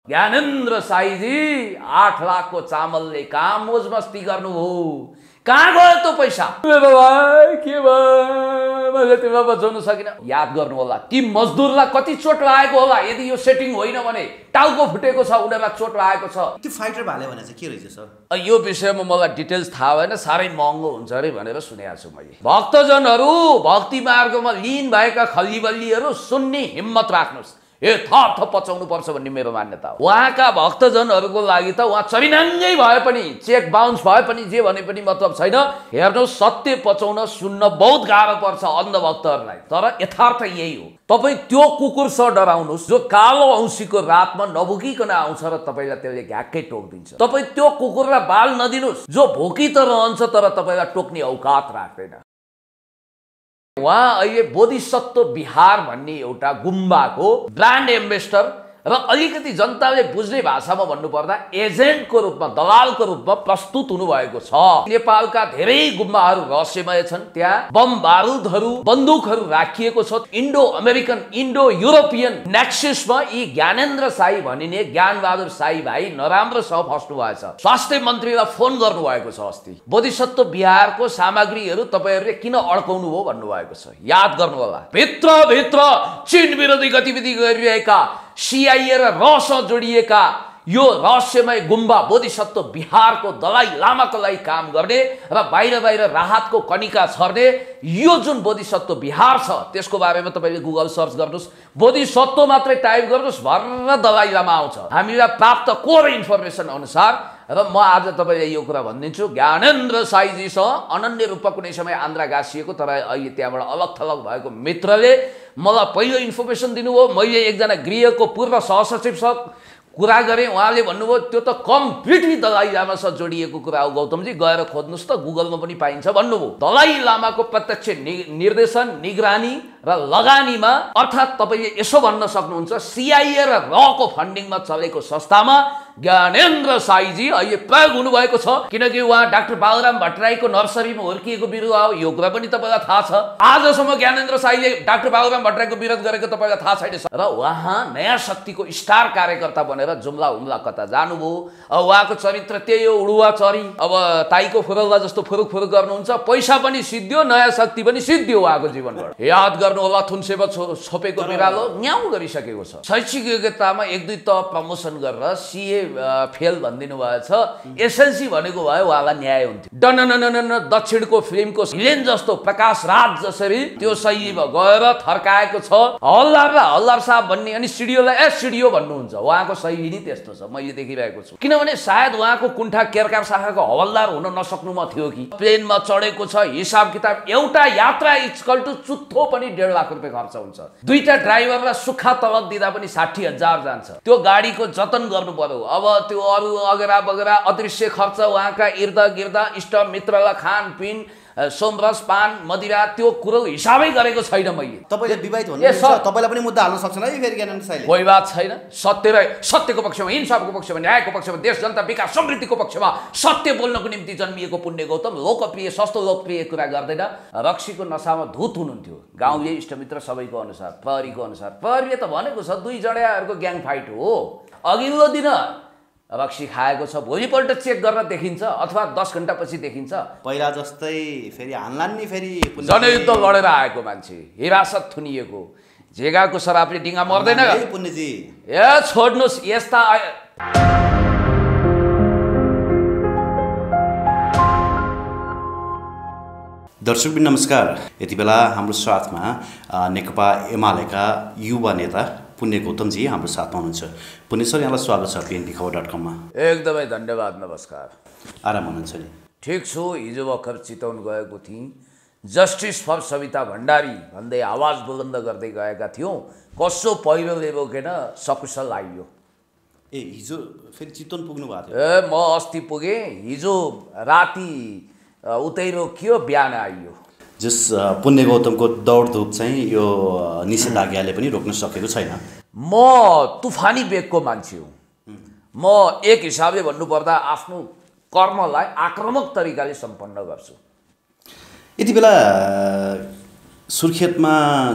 ज्ञानेन्द्र साईजी 8 लाखको चामलले कहाँ मोज मस्ती गर्नुभयो? कहाँ गयो त्यो पैसा? मेरो भाइ के भयो? मैले तिमीलाई बचाउन सकिनँ। याद गर्नु होला, ती मजदुरलाई कति चोट लागेको होला। यदि यो सेटिङ होइन भने टाउको फुटेको छ, उनीहरूलाई चोट लागेको छ। त्यो फाइटर भाले भने चाहिँ के रहेछ सर? यो विषयमा मलाई डिटेल्स थाहा भएन, साह्रै महँगो हुन्छ अरे भनेर सुनेको छु मैले। भक्तजनहरू, भक्ति मार्गमा लिन भएका खल्लीबल्लीहरू सुन्ने हिम्मत राख्नुहोस्। ए थप थप पचाउनु पर्छ भन्ने मेरो मान्यता हो। उहाँका भक्तजनहरूको लागि त उहाँ चरिनाङ्गै भए पनि, चेक बााउन्स भए पनि, जे भने पनि मतलब छैन। हेर्नुहोस्, सत्य पचाउन सुन्न बहुत गाह्रो पर्छ अन्धभक्तहरूलाई, तर यथार्थ यही हो। तपाईँ त्यो कुकुरसँग डराउनुहोस् जो कालो औँसीको रातमा नभुकिकन आउँछ र तपाईँलाई त्यसले घ्याक्कै टोकिदिन्छ। तपाईँ त्यो कुकुरलाई बाल नदिनुहोस् जो भोकी त रहन्छ तर तपाईँलाई टोक्ने औकात राख्दैन। उहाँ अहिले बोधिसत्व विहार भन्ने एउटा गुम्बाको ब्रान्ड एम्बेसडर र अलिकति जनताले बुझ्ने भाषामा भन्नुपर्दा एजेन्टको रूपमा, दलालको रूपमा प्रस्तुत हुनुभएको छ। नेपालका धेरै गुम्बाहरू रहस्यमय छन्। त्यहाँ बम बारुदहरू, बन्दुकहरू राखिएको छ। इन्डो अमेरिकन, इन्डो युरोपियन नेक्ससमा यी ज्ञानेन्द्र साई भनिने ज्ञानबहादुर साई भाइ नराम्रोसँग फस्नु भएछ। स्वास्थ्य मन्त्रीलाई फोन गर्नुभएको छ अस्ति। बोधिसत्व विहारको सामग्रीहरू तपाईँहरूले किन अड्काउनु भयो भन्नुभएको छ। याद गर्नु होला, भित्र चीन विरोधी गतिविधि गरिरहेका CIA र रसँग जोडिएका यो रहस्यमय गुम्बा बोधिसत्व विहारको दलाई लामाको लागि काम गर्ने र बाहिर राहतको कनिका छर्ने यो जुन बोधिसत्व विहार छ त्यसको बारेमा तपाईँले गुगल सर्च गर्नुहोस्। बोधिसत्व मात्रै टाइप गर्नुहोस्, भर्न दलाई लामा आउँछ। हामीलाई प्राप्त कोर इन्फर्मेसन अनुसार र म आज तपाईँलाई यो कुरा भनिदिन्छु, ज्ञानेन्द्र साईजीसँग अनन्य रूपमा कुनै समय आन्द्रा गाँसिएको तर अहिले त्यहाँबाट अलग थलग भएको मित्रले मलाई पहिलो इन्फर्मेसन दिनुभयो। मैले एकजना गृहको पूर्व सहसचिवसँग कुरा गरेँ। उहाँले भन्नुभयो त्यो त कम्प्लिटली दलाई लामासँग जोडिएको कुरा हो गौतमजी, गएर खोज्नुहोस् त, गुगलमा पनि पाइन्छ भन्नुभयो। दलाई लामाको प्रत्यक्ष निर्देशन, निगरानी र लगानीमा, अर्थात् तपाईँले यसो भन्न सक्नुहुन्छ CIA र रको फन्डिङमा चलेको संस्थामा ज्ञानेन्द्र साईजी अहिले प्रयोग हुनुभएको छ। किनकि उहाँ डाक्टर बाबुराम भट्टराईको नर्सरीमा हुर्किएको बिरुवा हो, यो कुरा पनि तपाईँलाई थाहा छ। आजसम्म ज्ञानेन्द्र साईले डाक्टर बाबुराम भट्टराईको विरोध गरेको तपाईँलाई थाहा छैन र उहाँ नयाँ शक्तिको स्टार कार्यकर्ता बनेर जुम्ला हुम्ला कता जानुभयो। अब उहाँको चरित्र त्यही हो, उडुवा चरी। अब ताईको फुरौला जस्तो फुरुक गर्नुहुन्छ, पैसा पनि सिद्धियो, नयाँ शक्ति पनि सिद्धियो उहाँको जीवनबाट। याद गर्नु होला, थुन्सेमा छोपेको बिरालो न्याउ गरिसकेको छ। शैक्षिक योग्यतामा 1-2 तह प्रमोसन गरेर CA फेल भनिदिनु भएछ। एसएलसी भनेको भए उहाँलाई न्याय हुन्थ्यो। डन दक्षिणको फिल्मको भिलेन जस्तो प्रकाश राज जसरी त्यो शैलीमा गएर थर्काएको छ। हल्लार र हल्लार साहब भन्ने, अनि सिडिओलाई सिडिओ भन्नुहुन्छ। उहाँको शैली नै त्यस्तो छ, मैले देखिरहेको छु। किनभने सायद उहाँको कुण्ठा केरकार शाखाको हवलदार हुन नसक्नुमा थियो कि प्लेनमा चढेको छ। हिसाब किताब, एउटा यात्रा इक्वल टु चुत्थो पनि 1.5 लाख रुपियाँ खर्च हुन्छ। 2टा ड्राइभरलाई सुक्खा तलब दिँदा पनि 60,000 जान्छ। त्यो गाडीको जतन गर्नु पर्यो। अब त्यो अरू अगरा बगरा अदृश्य खर्च, उहाँका इर्द गिर्द इष्ट मित्रलाई खानपिन, सोमरस, पान, मदिरा, त्यो कुरो हिसाबै गरेको छैन मैले। तपाईँले विवाहित हुनुहुन्छ, तपाईँलाई पनि मुद्दा हाल्न सक्छन् है फेरि ज्ञानेन्द्र साईले? कोही बात छैन। सत्यको पक्षमा, इंसाफको पक्षमा, न्यायको पक्षमा, देश जनता विकास समृद्धिको पक्षमा सत्य बोल्नको निम्ति जन्मिएको पुण्य गौतम लोकप्रिय, सस्तो लोकप्रिय कुरा गर्दैन। रक्सीको नसामा धुत हुनुहुन्थ्यो। गाउँले इष्टमित्र सबैको अनुसार, प्रहरीको अनुसार। प्रहरीले त भनेको छ 2 जडाहरूको ग्याङ फाइट हो। अघिल्लो दिन रक्सी खाएको छ, भोलिपल्ट चेक गर्न देखिन्छ अथवा 10 घण्टा पछि देखिन्छ। पहिला जस्तै फेरि हान्लान् नि, फेरि जनयुद्ध लडेर आएको मान्छे, हिरासत थुनिएको, जेगाको शराबले डिङ्गा मर्दैन पुण्यजी। ए छोड्नुहोस् यस्ता। दर्शकबिन नमस्कार। यति बेला हाम्रो साथमा नेकपा एमालेका युवा नेता पुण्य गौतमजी हाम्रो साथमा हुनुहुन्छ। पुण्य सर, यहाँलाई स्वागत छ PNB-खबर.com मा। एकदमै धन्यवाद, नमस्कार। आराम हुनुहुन्छ नि? ठिक छु। हिजो भर्खर चितवन गएको थिएँ, जस्टिस फर सविता भण्डारी भन्दै आवाज बुलन्द गर्दै गएका थियौँ। कसो पहिरोले बोकेन, सकुशल आइयो। ए हिजो फेरि चितवन पुग्नु भएको थियो? ए म अस्ति पुगेँ, हिजो राति उतै रोकियो, बिहान आइयो। जस पुण्य गौतमको दौडधुप चाहिँ यो निषेधाज्ञाले पनि रोक्न सकेको छैन। म तुफानी बेगको मान्छे हुँ। म एक हिसाबले भन्नुपर्दा आफ्नो कर्मलाई आक्रामक तरिकाले सम्पन्न गर्छु। यति बेला सुर्खेतमा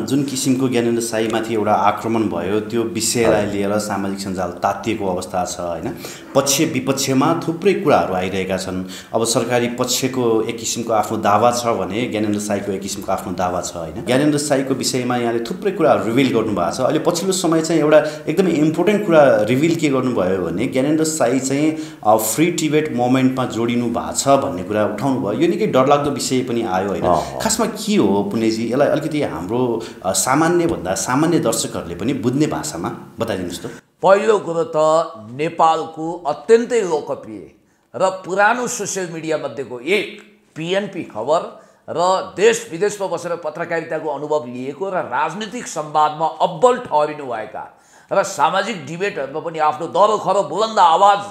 जुन किसिमको ज्ञानेन्द्र साईमाथि एउटा आक्रमण भयो त्यो विषयलाई लिएर सामाजिक सञ्जाल तातिएको अवस्था छ होइन। पक्ष विपक्षमा थुप्रै कुराहरू आइरहेका छन्। अब सरकारी पक्षको एक किसिमको आफ्नो दावा छ भने ज्ञानेन्द्र साईको एक किसिमको आफ्नो दावा छ होइन। ज्ञानेन्द्र साईको विषयमा यहाँले थुप्रै कुराहरू रिभिल गर्नुभएको छ। अहिले पछिल्लो समय चाहिँ एउटा एकदमै इम्पोर्टेन्ट कुरा रिभिल के गर्नुभयो भने ज्ञानेन्द्र साई चाहिँ फ्री टिबेट मोमेन्टमा जोडिनु भएको छ भन्ने कुरा उठाउनु भयो। यो निकै डरलाग्दो विषय पनि आयो होइन। खासमा के हो पुण्यजी, यसलाई अलिकति हाम्रो सामान्यभन्दा सामान्य दर्शकहरूले पनि बुझ्ने भाषामा बताइदिनुहोस् त। पहिलो कुरो त नेपालको अत्यन्तै लोकप्रिय र पुरानो सोसियल मिडिया मध्येको एक पिएनपी खबर र देश विदेशमा बसेर पत्रकारिताको अनुभव लिएको र राजनीतिक संवादमा अब्बल ठहरिनुभएका र सामाजिक डिबेटहरूमा पनि आफ्नो दरो खरो बुलन्द आवाज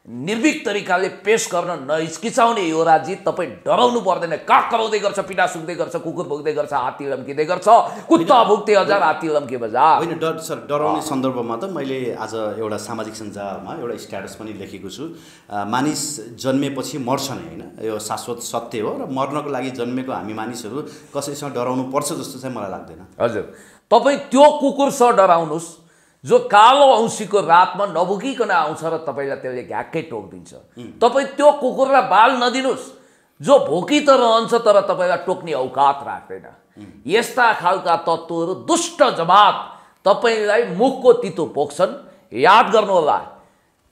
निर्भीक तरिकाले पेश गर्न नहिचकिचाउने यो राज्य तपाईँ डराउनु पर्दैन। काग कराउँदै गर्छ, पिटा सुक्दै गर्छ, कुकुर भुक्दै गर्छ, हात्ती लम्किँदै गर्छ, कुत्ता भुक्दै हजार हात्ती लम्के बजार होइन। डराउने सन्दर्भमा त मैले आज एउटा सामाजिक सञ्जालमा एउटा स्ट्याटस पनि लेखेको छु। मानिस जन्मेपछि मर्छन् होइन, यो शाश्वत सत्य हो र मर्नको लागि जन्मेको हामी मानिसहरू कसैसँग डराउनु पर्छ जस्तो चाहिँ मलाई लाग्दैन। हजुर, तपाईँ त्यो कुकुरसँग डराउनुहोस् जो कालो औँसीको रातमा नभुकिकन आउँछ र तपाईँलाई त्यसले घ्याक्कै टोकिदिन्छ। तपाईँ त्यो कुकुरलाई बाल नदिनुहोस् जो भोकी त रहन्छ तर तपाईँलाई टोक्ने औकात राख्दैन। यस्ता खालका तत्त्वहरू दुष्ट जमात तपाईँलाई मुखको तितो पोख्छन्। याद गर्नुहोला,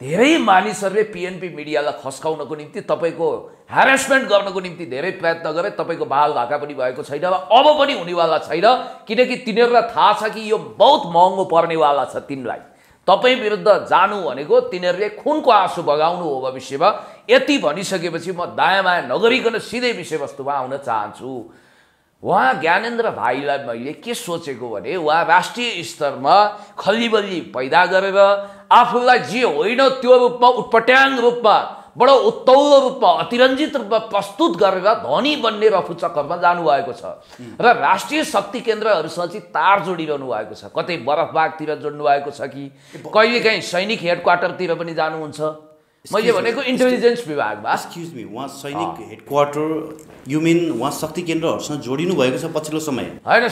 धेरै मानिसहरूले पिएनपी मिडियालाई खस्काउनको निम्ति तपाईँको ह्यारेसमेन्ट गर्नको निम्ति धेरै प्रयत्न गरे। तपाईँको बाल भाका पनि भएको छैन र अब पनि हुनेवाला छैन, किनकि तिनीहरूलाई थाहा छ कि यो बहुत महँगो पर्नेवाला छ तिनलाई। तपाईँ विरुद्ध जानु भनेको तिनीहरूले खुनको आँसु बगाउनु हो भविष्यमा। यति भनिसकेपछि म दायाँ बायाँ नगरिकन सिधै विषयवस्तुमा आउन चाहन्छु। उहाँ ज्ञानेन्द्र भाइलाई मैले के सोचेको भने उहाँ राष्ट्रिय स्तरमा खल्लीबल्ली पैदा गरेर आफूलाई जे होइन त्यो रूपमा उटपट्याङ रूपमा बडो उत्तौलो रूपमा अतिरञ्जित रूपमा प्रस्तुत गरेर धनी बन्ने रफू चक्करमा जानुभएको छ र राष्ट्रिय शक्ति केन्द्रहरूसँग चाहिँ तार जोडिरहनु भएको छ। कतै बरफबागतिर जोड्नु भएको छ कि कहिलेकाहीँ सैनिक हेडक्वार्टरतिर पनि जानुहुन्छ। मैले भनेको इन्टेलिजेन्स विभागमा। एक्सक्युज मी, उहाँ सैनिक हेडक्वार्टर यु मिन उहाँ शक्ति केन्द्रहरूसँग जोडिनु भएको छ पछिल्लो समय होइन?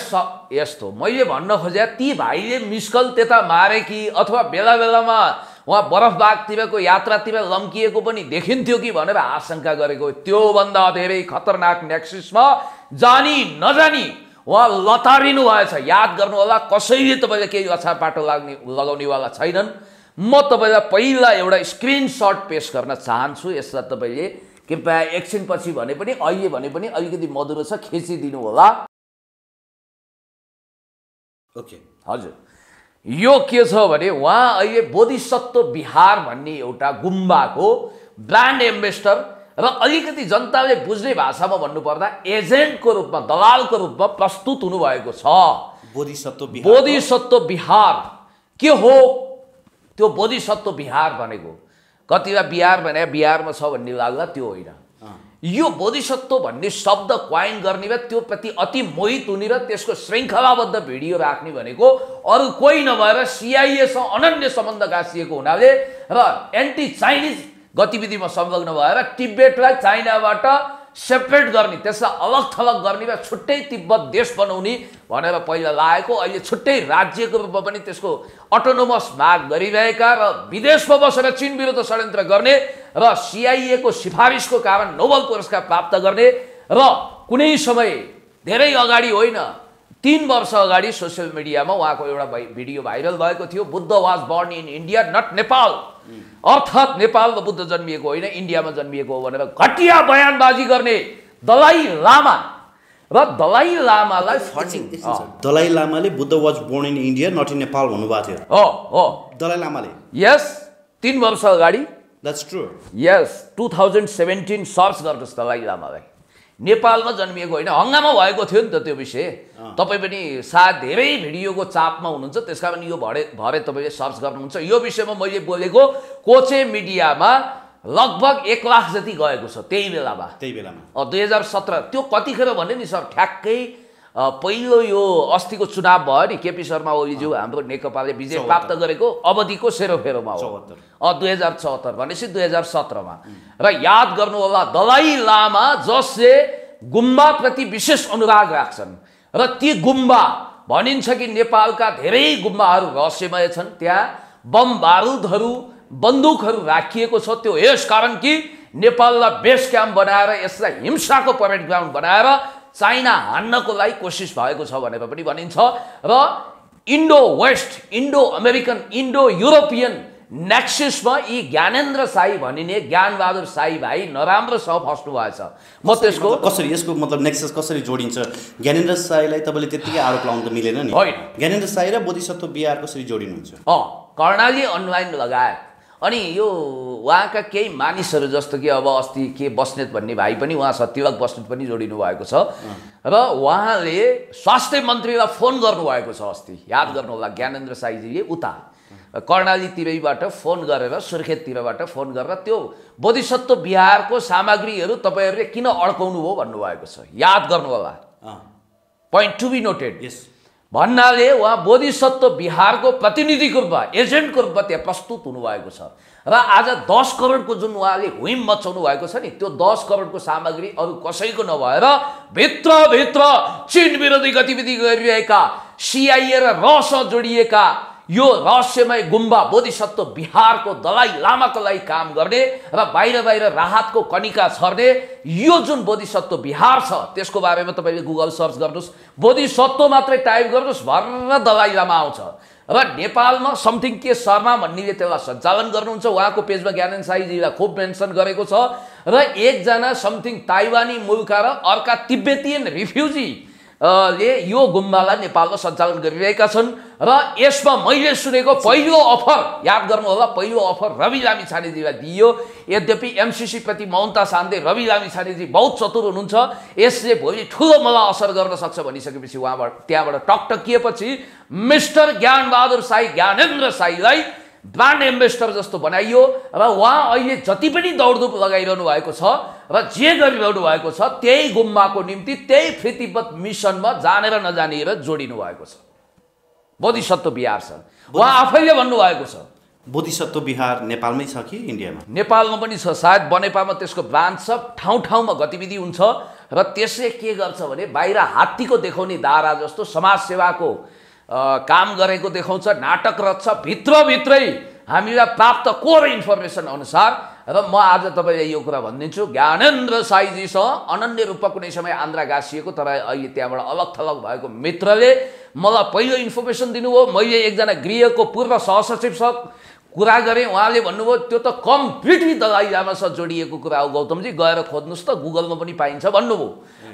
यस्तो मैले भन्न खोजे ती भाइले मिस्कल त्यता मारे कि अथवा बेला बेलामा उहाँ बरफबागतिरको यात्रातिर लम्किएको पनि देखिन्थ्यो कि भनेर आशंका गरेको। त्योभन्दा धेरै खतरनाक नेक्सिसमा जानी नजानी उहाँ लतारिनु भएछ। याद गर्नुहोला, कसैले तपाईँले केही अछापाटो लगाउनेवाला छैनन्। म तपाईँलाई पहिला एउटा स्क्रिनसट पेश गर्न चाहन्छु। यसलाई तपाईँले कृपया एकछिनपछि भने पनि अहिले भने पनि अलिकति मधुरो छ, खिचिदिनु होला। ओके हजुर, यो के छ भने उहाँ अहिले बोधिसत्व बिहार भन्ने एउटा गुम्बाको ब्रान्ड एम्बेसडर र अलिकति जनताले बुझ्ने भाषामा भन्नुपर्दा एजेन्टको रूपमा, दलालको रूपमा प्रस्तुत हुनुभएको छ। बोधिसत्व बिहार के हो? त्यो बोधिसत्व बिहार भनेको कतिवटा बिहार भने बिहारमा छ भन्ने लाग्ला, त्यो होइन। यो बोधिसत्व भन्ने शब्द क्वाइन गर्ने र त्यो प्रति अति मोहित हुने र त्यसको श्रृङ्खलाबद्ध भिडियो राख्ने भनेको अरू कोही नभएर सिआइएसँग अनन्य सम्बन्ध गाँसिएको हुनाले र एन्टी चाइनिज गतिविधिमा संलग्न भएर तिब्बतलाई चाइनाबाट सेपरेट गर्ने, त्यसलाई अलग थलग गर्ने र छुट्टै तिब्बत देश बनाउने भनेर पहिला लागेको, अहिले छुट्टै राज्यको रूपमा पनि त्यसको अटोनोमस माग गरिरहेका र विदेशमा बसेर चीन विरुद्ध षड्यन्त्र गर्ने र सिआइएको सिफारिसको कारण नोबेल पुरस्कार प्राप्त गर्ने र कुनै समय धेरै अगाडि होइन 3 वर्ष अगाडि सोसियल मिडियामा उहाँको एउटा भिडियो भाइरल भएको थियो। Buddha was born in India not Nepal, अर्थात् नेपालमा बुद्ध जन्मिएको होइन इन्डियामा जन्मिएको हो भनेर घटिया बयानबाजी गर्ने दलाई लामा र दलाई लामालाई फन्डिङ। दलाई लामाले Buddha was born in India not in Nepal भन्नुभएको थियो। हो दलाई लामाले। यस, 3 वर्ष अगाडि। That's true. यस, 2017 सर्च गर्नुहोस् दलाई लामालाई। नेपालमा जन्मिएको होइन, हङ्गामा भएको थियो नि त त्यो विषय। तपाईँ पनि सायद धेरै भिडियोको चापमा हुनुहुन्छ, त्यस कारण यो भरे तपाईँले सर्च गर्नुहुन्छ। यो विषयमा मैले बोलेको कोचे मिडियामा लगभग 1 लाख जति गएको छ त्यही बेलामा 2017। त्यो कतिखेर भने नि सर, ठ्याक्कै पहिलो यो अस्तिको चुनाव भयो नि, केपी शर्मा ओलीज्यू हाम्रो नेकपाले विजय प्राप्त गरेको अवधिको सेरोफेरोमा हो 2074 भनेपछि 2017मा। र याद गर्नुहोला, दलाई लामा जसले गुम्बाप्रति विशेष अनुराग राख्छन् र ती गुम्बा भनिन्छ कि नेपालका धेरै गुम्बाहरू रहस्यमय छन्। त्यहाँ बम बारुदहरू बन्दुकहरू राखिएको छ। त्यो यसकारण कि नेपाललाई बेस क्याम्प बनाएर यसलाई हिंसाको परेड ग्राउन्ड बनाएर चाइना हान्नको लागि कोसिस भएको छ भनेर पनि भनिन्छ। र Indo West, Indo American, Indo European नेक्ससमा यी ज्ञानेन्द्र साई भनिने ज्ञानबहादुर साई भाइ नराम्रोसँग फस्नु भएछ। म त्यसको कसरी यसको मतलब नेक्सस कसरी जोडिन्छ? ज्ञानेन्द्र साईलाई तपाईँले त्यत्तिकै आरोप लाउनु त मिलेन नि। होइन, ज्ञानेन्द्र साई र बोधिसत्व बिहार कसरी जोडिनुहुन्छ? कर्णाली अनलाइन लगायत अनि यो उहाँका केही मानिसहरू जस्तो कि अब अस्ति के बस्नेत भन्ने भाइ पनि उहाँ सत्यवाक बस्नेत पनि जोडिनु भएको छ र उहाँले स्वास्थ्य मन्त्रीलाई फोन गर्नुभएको छ अस्ति, याद गर्नु होला। ज्ञानेन्द्र साईजीले उता कर्णालीतिरैबाट फोन गरेर, सुर्खेततिरबाट फोन गरेर त्यो बोधिसत्व बिहारको सामग्रीहरू तपाईँहरूले किन अड्काउनु भयो भन्नुभएको छ, याद गर्नु होला। Point to be noted. भन्नाले उहाँ बोधिसत्व बिहारको प्रतिनिधिको रूपमा, एजेन्टको रूपमा त्यहाँ प्रस्तुत हुनुभएको छ र आज 10 करोडको जुन उहाँले हुइम मचाउनु भएको छ नि, त्यो 10 करोडको सामग्री अरू कसैको नभएर भित्रभित्र चीन विरोधी गतिविधि गरिरहेका CIA र रसँग जोडिएका यो रहस्यमय गुम्बा बोधिसत्व बिहारको दलाई लामाको लागि काम गर्ने र बाहिर बाहिर राहतको कनिका छर्ने यो जुन बोधिसत्व बिहार छ त्यसको बारेमा तपाईँले गुगल सर्च गर्नुहोस्, बोधिसत्व मात्रै टाइप गर्नुहोस्, भर्र दलाई लामा आउँछ। र नेपालमा समथिङ के शर्मा भन्नेले त्यसलाई सञ्चालन गर्नुहुन्छ, उहाँको पेजमा ज्ञानेन्द्र साईजीलाई खुब मेन्सन गरेको छ। र एकजना समथिङ ताइवानी मुल्का र अर्का तिब्बतियन रिफ्युजी ले यो गुम्बालाई नेपालमा सञ्चालन गरिरहेका छन्। र यसमा मैले सुनेको पहिलो अफर, याद गर्नु होला, पहिलो अफर रवि लामिछानेजीलाई दिइयो। यद्यपि MCC प्रति मौनता सान्दै रवि लामिछानेजी बहुत चतुर हुनुहुन्छ, यसले भोलि ठुलो मलाई असर गर्न सक्छ भनिसकेपछि उहाँबाट त्यहाँबाट टकटकिएपछि मिस्टर ज्ञानबहादुर साई, ज्ञानेन्द्र साईलाई ब्रान्ड एम्बेसडर जस्तो बनाइयो र उहाँ अहिले जति पनि दौडधुप लगाइरहनु भएको छ र जे गरिरहनु भएको छ त्यही गुम्बाको निम्ति त्यही प्रतिबद्ध मिसनमा जानेर नजानेर जोडिनु भएको छ। बोधिसत्व बिहार छ, उहाँ आफैले भन्नुभएको छ। बोधिसत्व बिहार नेपालमै छ कि इन्डियामा? नेपालमा पनि छ, सायद बनेपामा त्यसको ब्रान्च छ, ठाउँ ठाउँमा गतिविधि हुन्छ। र त्यसले के गर्छ भने बाहिर हात्तीको देखाउने दारा जस्तो समाजसेवाको काम गरेको देखाउँछ, नाटक रच्छ। भित्रभित्रै हामीलाई प्राप्त कोर इन्फर्मेसन अनुसार, र म आज तपाईँलाई यो कुरा भनिदिन्छु, ज्ञानेन्द्र साईजीसँग अनन्य रूपमा कुनै समय आन्द्रा गाँसिएको तर अहिले त्यहाँबाट अलग थलग भएको मित्रले मलाई पहिलो इन्फर्मेसन दिनुभयो। मैले एकजना गृहको पूर्व सहसचिवसँग कुरा गरेँ, उहाँले भन्नुभयो त्यो त कम्प्लिटली दलाई लामासँग जोडिएको कुरा हो गौतमजी, गएर खोज्नुहोस् त, गुगलमा पनि पाइन्छ भन्नुभयो।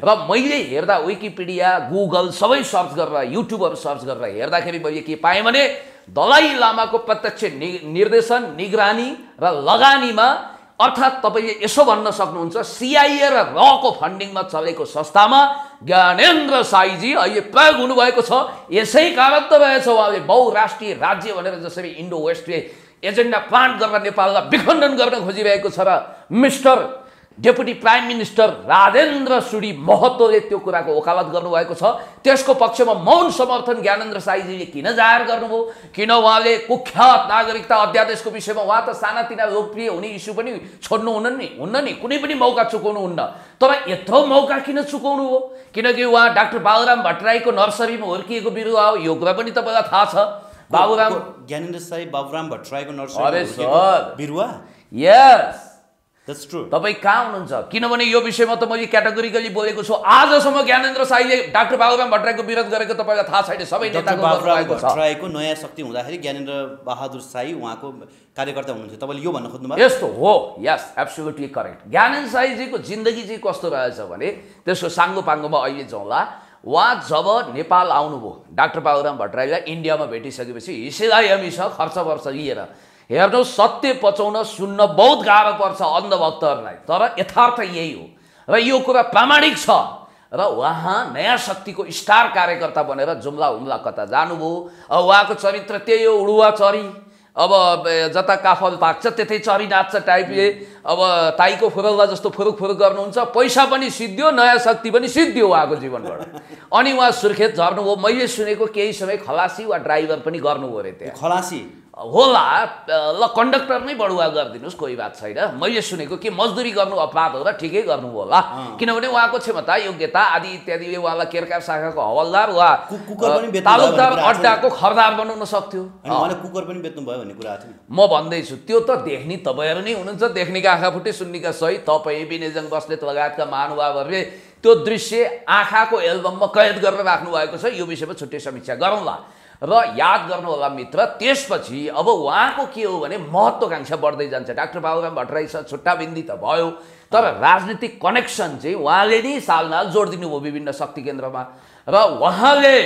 र मैले हेर्दा विकिपिडिया, गुगल सबै सर्च गरेर, युट्युबहरू सर्च गरेर हेर्दाखेरि मैले के पाएँ भने दलाई लामाको प्रत्यक्ष निर्देशन, निगरानी र लगानीमा, अर्थात् तपाईँले यसो भन्न सक्नुहुन्छ CIA र रको फन्डिङमा चलेको संस्थामा ज्ञानेन्द्र साईजी अहिले प्रयोग हुनुभएको छ। यसै कारण त रहेछ उहाँले बहुराष्ट्रिय राज्य भनेर जसरी इन्डो वेस्टले एजेन्डा प्लान गरेर नेपाललाई विखण्डन गर्न खोजिरहेको छ र mister deputy prime minister Rajendra सुडी महतोले त्यो कुराको वकालत गर्नुभएको छ। त्यसको पक्षमा मौन समर्थन ज्ञानेन्द्र साईजीले किन जाहेर गर्नुभयो? किन उहाँले कुख्यात नागरिकता अध्यादेशको विषयमा उहाँ त सानातिना लोकप्रिय हुने इस्यु पनि छोड्नुहुन्न नि, कुनै पनि मौका चुकाउनुहुन्न। तर यत्रो मौका किन चुकाउनु हो? किनकि उहाँ डाक्टर बाबुराम भट्टराईको नर्सरीमा हुर्किएको बिरुवा हो, यो कुरा पनि तपाईँलाई थाहा छ। बाबुराम ज्ञानेन्द्र साई बाबुराम भट्टराईको नर्सरीमा हुर्किएको बिरुवा? यस, That's true. तपाईँ कहाँ हुनुहुन्छ? किनभने यो विषयमा त मैले क्याटेगोरिकली बोलेको छु। आजसम्म ज्ञानेन्द्र साईले डाक्टर बाबुराम भट्टराईको विरोध गरेको तपाईँलाई थाहा छैन, सबै नेताको गर्नुभएको छ। भट्टराईको नयाँ शक्ति हुँदाखेरि ज्ञानेन्द्र बहादुर साई उहाँको कार्यकर्ता हुनुहुन्थ्यो, तपाईँले यो भन्न खोज्नुभयो? यस्तो हो, यस, एब्सोल्युटली करेक्ट। ज्ञानेन्द्र साईजीको जिन्दगी चाहिँ कस्तो रहेछ भने त्यसको साङ्गोपाङ्गोमा अहिले जाउँला। उहाँ जब नेपाल आउनुभयो, डाक्टर बाबुराम भट्टराईलाई इन्डियामा भेटिसकेपछि हिसेलाई हमीसँग खर्च वर्ष लिएर हेर्नुहोस्, सत्य पचाउन सुन्न बहुत गाह्रो पर्छ अन्धभक्तहरूलाई, तर यथार्थ यही हो र यो कुरा प्रामाणिक छ। र उहाँ नयाँ शक्तिको स्टार कार्यकर्ता बनेर जुम्ला हुम्ला कता जानुभयो। अब उहाँको चरित्र त्यही हो, उडुवा चरी, अब जता काफल पाक्छ त्यतै चरी नाच्छ टाइपले। अब ताईको फुरौला जस्तो फुरुक फुरुक गर्नुहुन्छ, पैसा पनि सिद्धियो, नयाँ शक्ति पनि सिद्धियो उहाँको जीवनबाट। अनि उहाँ सुर्खेत झर्नुभयो। मैले सुनेको केही समय खलासी वा ड्राइभर पनि गर्नुभयो अरे त्यहाँ। खलासी होला ल कन्डक्टर नै बढुवा गरिदिनुहोस् कोही बात छैन मैले सुनेको के मजदुरी गर्नु अपराध हो र ठिकै गर्नु होला किनभने उहाँको क्षमता योग्यता आदि इत्यादिले उहाँलाई केरकार शाखाको हवलदार वा तालुकदार अड्डाको खरदार बनाउन सक्थ्यो उहाँले कुकर पनि बेच्नु भयो भन्ने कुरा थियो म भन्दैछु त्यो त देख्ने तपाईँहरू नै हुनुहुन्छ देख्नेका आँखा फुटे सुन्नेका सही तपाईँ विनयजङ बस्नेत लगायतका महानुभावहरूले त्यो दृश्य आँखाको एल्बममा कैद गरेर राख्नु भएको छ यो विषयमा छुट्टै समीक्षा गरौँला र याद गर्नु होला मित्र त्यसपछि अब उहाँको के हो भने महत्त्वकांक्षा बढ्दै जान्छ डाक्टर बाबुराम भट्टराई छ छुट्टा बिन्दी त भयो तर राजनीतिक कनेक्सन चाहिँ उहाँले नै सालनाल जोडिदिनु भयो विभिन्न शक्ति केन्द्रमा र उहाँले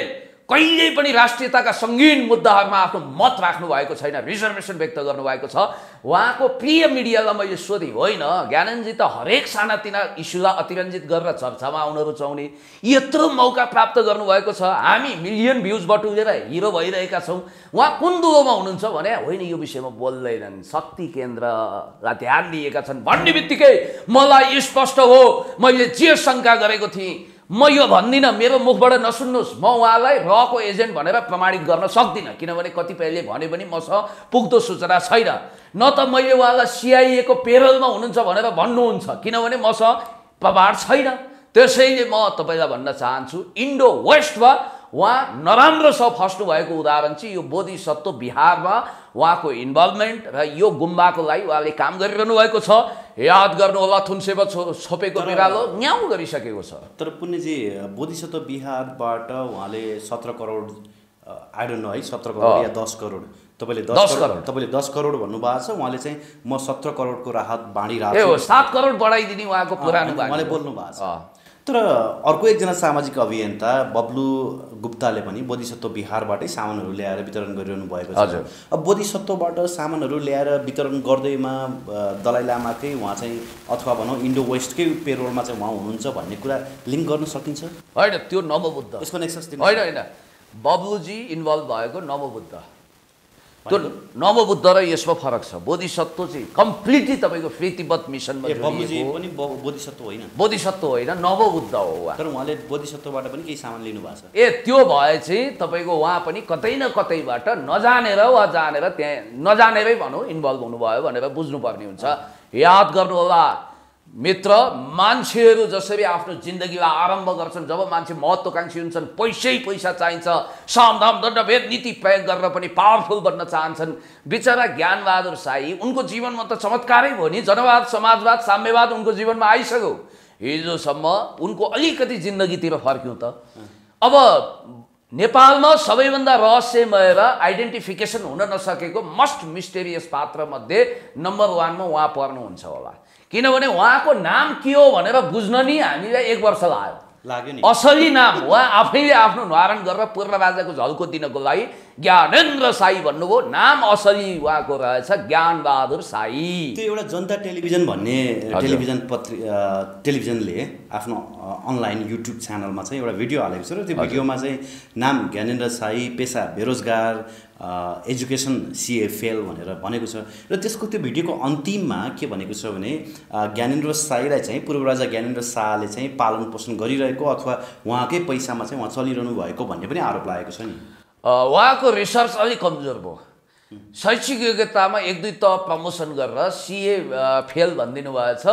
कहिल्यै पनि राष्ट्रियताका सङ्गीन मुद्दाहरूमा आफ्नो मत राख्नु भएको छैन रिजर्भेसन व्यक्त गर्नुभएको छ उहाँको प्रिय मिडियालाई मैले सोधेँ होइन ज्ञानन्दजी त हरेक सानातिना इस्युलाई अतिरञ्जित गरेर चर्चामा आउन रुचाउने यत्रो मौका प्राप्त गर्नुभएको छ हामी मिलियन भ्युज बटुलेर हिरो भइरहेका छौँ उहाँ कुन दुलोमा हुनुहुन्छ भने होइन यो विषयमा बोल्दैनन् शक्ति केन्द्रलाई ध्यान दिएका छन् भन्ने बित्तिकै मलाई स्पष्ट हो मैले जे शङ्का गरेको थिएँ म यो भन्दिनँ मेरो मुखबाट नसुन्नुहोस् म उहाँलाई रको एजेन्ट भनेर प्रमाणित गर्न सक्दिनँ किनभने कतिपयले भने पनि मसँग पुग्दो सूचना छैन न त मैले उहाँलाई सिआइएको पेरोलमा हुनुहुन्छ भनेर भन्नुहुन्छ किनभने मसँग प्रमाण छैन त्यसैले म तपाईँलाई भन्न चाहन्छु इन्डो वेस्टमा उहाँ नराम्रोसँग फस्नु भएको उदाहरण चाहिँ यो बोधिसत्व बिहारमा उहाँको इन्भल्भमेन्ट र यो गुम्बाको लागि उहाँले काम गरिरहनु भएको छ याद गर्नु होला थुन्सेमा छोपेको बिरालो न्याउ गरिसकेको छ तर पुण्यजी बोधिसत्व बिहारबाट उहाँले 17 करोड आई डोन्ट नो है 17 करोड या 10 करोड तपाईँले 10 करोड भन्नुभएको छ उहाँले चाहिँ म 17 करोडको राहत बाँडिरहेको छु 7 करोड बढाइदिने उहाँको पुरानो उहाँले बोल्नु भएको छ तर अर्को एकजना सामाजिक अभियन्ता बब्लु गुप्ताले पनि बोधिसत्व बिहारबाटै सामानहरू ल्याएर वितरण गरिरहनु भएको छ अब बोधिसत्वबाट सामानहरू ल्याएर वितरण गर्दैमा दलाइ लामाकै उहाँ चाहिँ अथवा भनौँ इन्डो वेस्टकै पेरोलमा चाहिँ उहाँ हुनुहुन्छ भन्ने कुरा लिङ्क गर्न सकिन्छ होइन त्यो नवबुद्ध यसको नेक्सस होइन बब्लुजी इन्भल्भ भएको नवबुद्ध त्यो नवबुद्ध र यसमा फरक छ बोधिसत्व चाहिँ कम्प्लिटली तपाईँको फ्री तिब्बत मिसनमा बब्लुजी पनि बोधिसत्व होइन बोधिसत्व होइन नवबुद्ध हो उहाँ तर उहाँले बोधिसत्वबाट पनि केही सामान लिनु भएको छ त्यो भए चाहिँ तपाईँको उहाँ पनि कतै न कतैबाट नजानेर वा जानेर त्यहाँ नजानेरै भनौँ इन्भल्भ हुनुभयो भनेर बुझ्नुपर्ने हुन्छ याद गर्नु होला मित्र मान्छेहरू जसरी आफ्नो जिन्दगीलाई आरम्भ गर्छन् जब मान्छे महत्त्वकांक्षी हुन्छन् पैसा चाहिन्छ सामधाम दण्डभेद नीति प्रयोग गरेर पनि पावरफुल बन्न चाहन्छन् बिचरा ज्ञानबहादुर शाही उनको जीवनमा त चमत्कारै भयो नि जनवाद समाजवाद साम्यवाद उनको जीवनमा आइसक्यो हिजोसम्म उनको अलिकति जिन्दगीतिर फर्क्यौँ त अब नेपालमा सबैभन्दा रहस्यमय र आइडेन्टिफिकेसन हुन नसकेको मोस्ट मिस्टेरियस पात्रमध्ये नम्बर 1 मा उहाँ पर्नुहुन्छ होला किनभने उहाँको नाम के हो भनेर बुझ्न नि हामीलाई 1 वर्ष लाग्यो नि असली नाम उहाँ आफैले आफ्नो न्वारण गरेर पूर्व राजाको झल्को दिनको लागि ज्ञानेन्द्र शाही भन्नुभयो नाम असली उहाँको रहेछ ज्ञानबहादुर शाही त्यो एउटा जनता टेलिभिजन भन्ने टेलिभिजनले आफ्नो अनलाइन युट्युब च्यानलमा चाहिँ एउटा भिडियो हालेको छ र त्यो भिडियोमा चाहिँ नाम ज्ञानेन्द्र शाही पेसा बेरोजगार एजुकेसन सिए फेल भनेर भनेको छ र त्यसको त्यो भिडियोको अन्तिममा के भनेको छ भने ज्ञानेन्द्र शाहीलाई चाहिँ पूर्व राजा ज्ञानेन्द्र शाहले चाहिँ पालन पोषण गरिरहेको अथवा उहाँकै पैसामा चाहिँ उहाँ चलिरहनु भएको भन्ने पनि आरोप लागेको छ नि उहाँको रिसर्च अलिक कमजोर भयो शैक्षिक योग्यतामा 1-2 त प्रमोसन गरेर सिए फेल भनिदिनु भएछ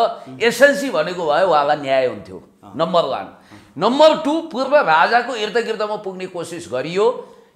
एसएलसी भनेको भए उहाँलाई न्याय हुन्थ्यो नम्बर 1 नम्बर 2 पूर्व राजाको इर्दगिर्दमा पुग्ने कोसिस गरियो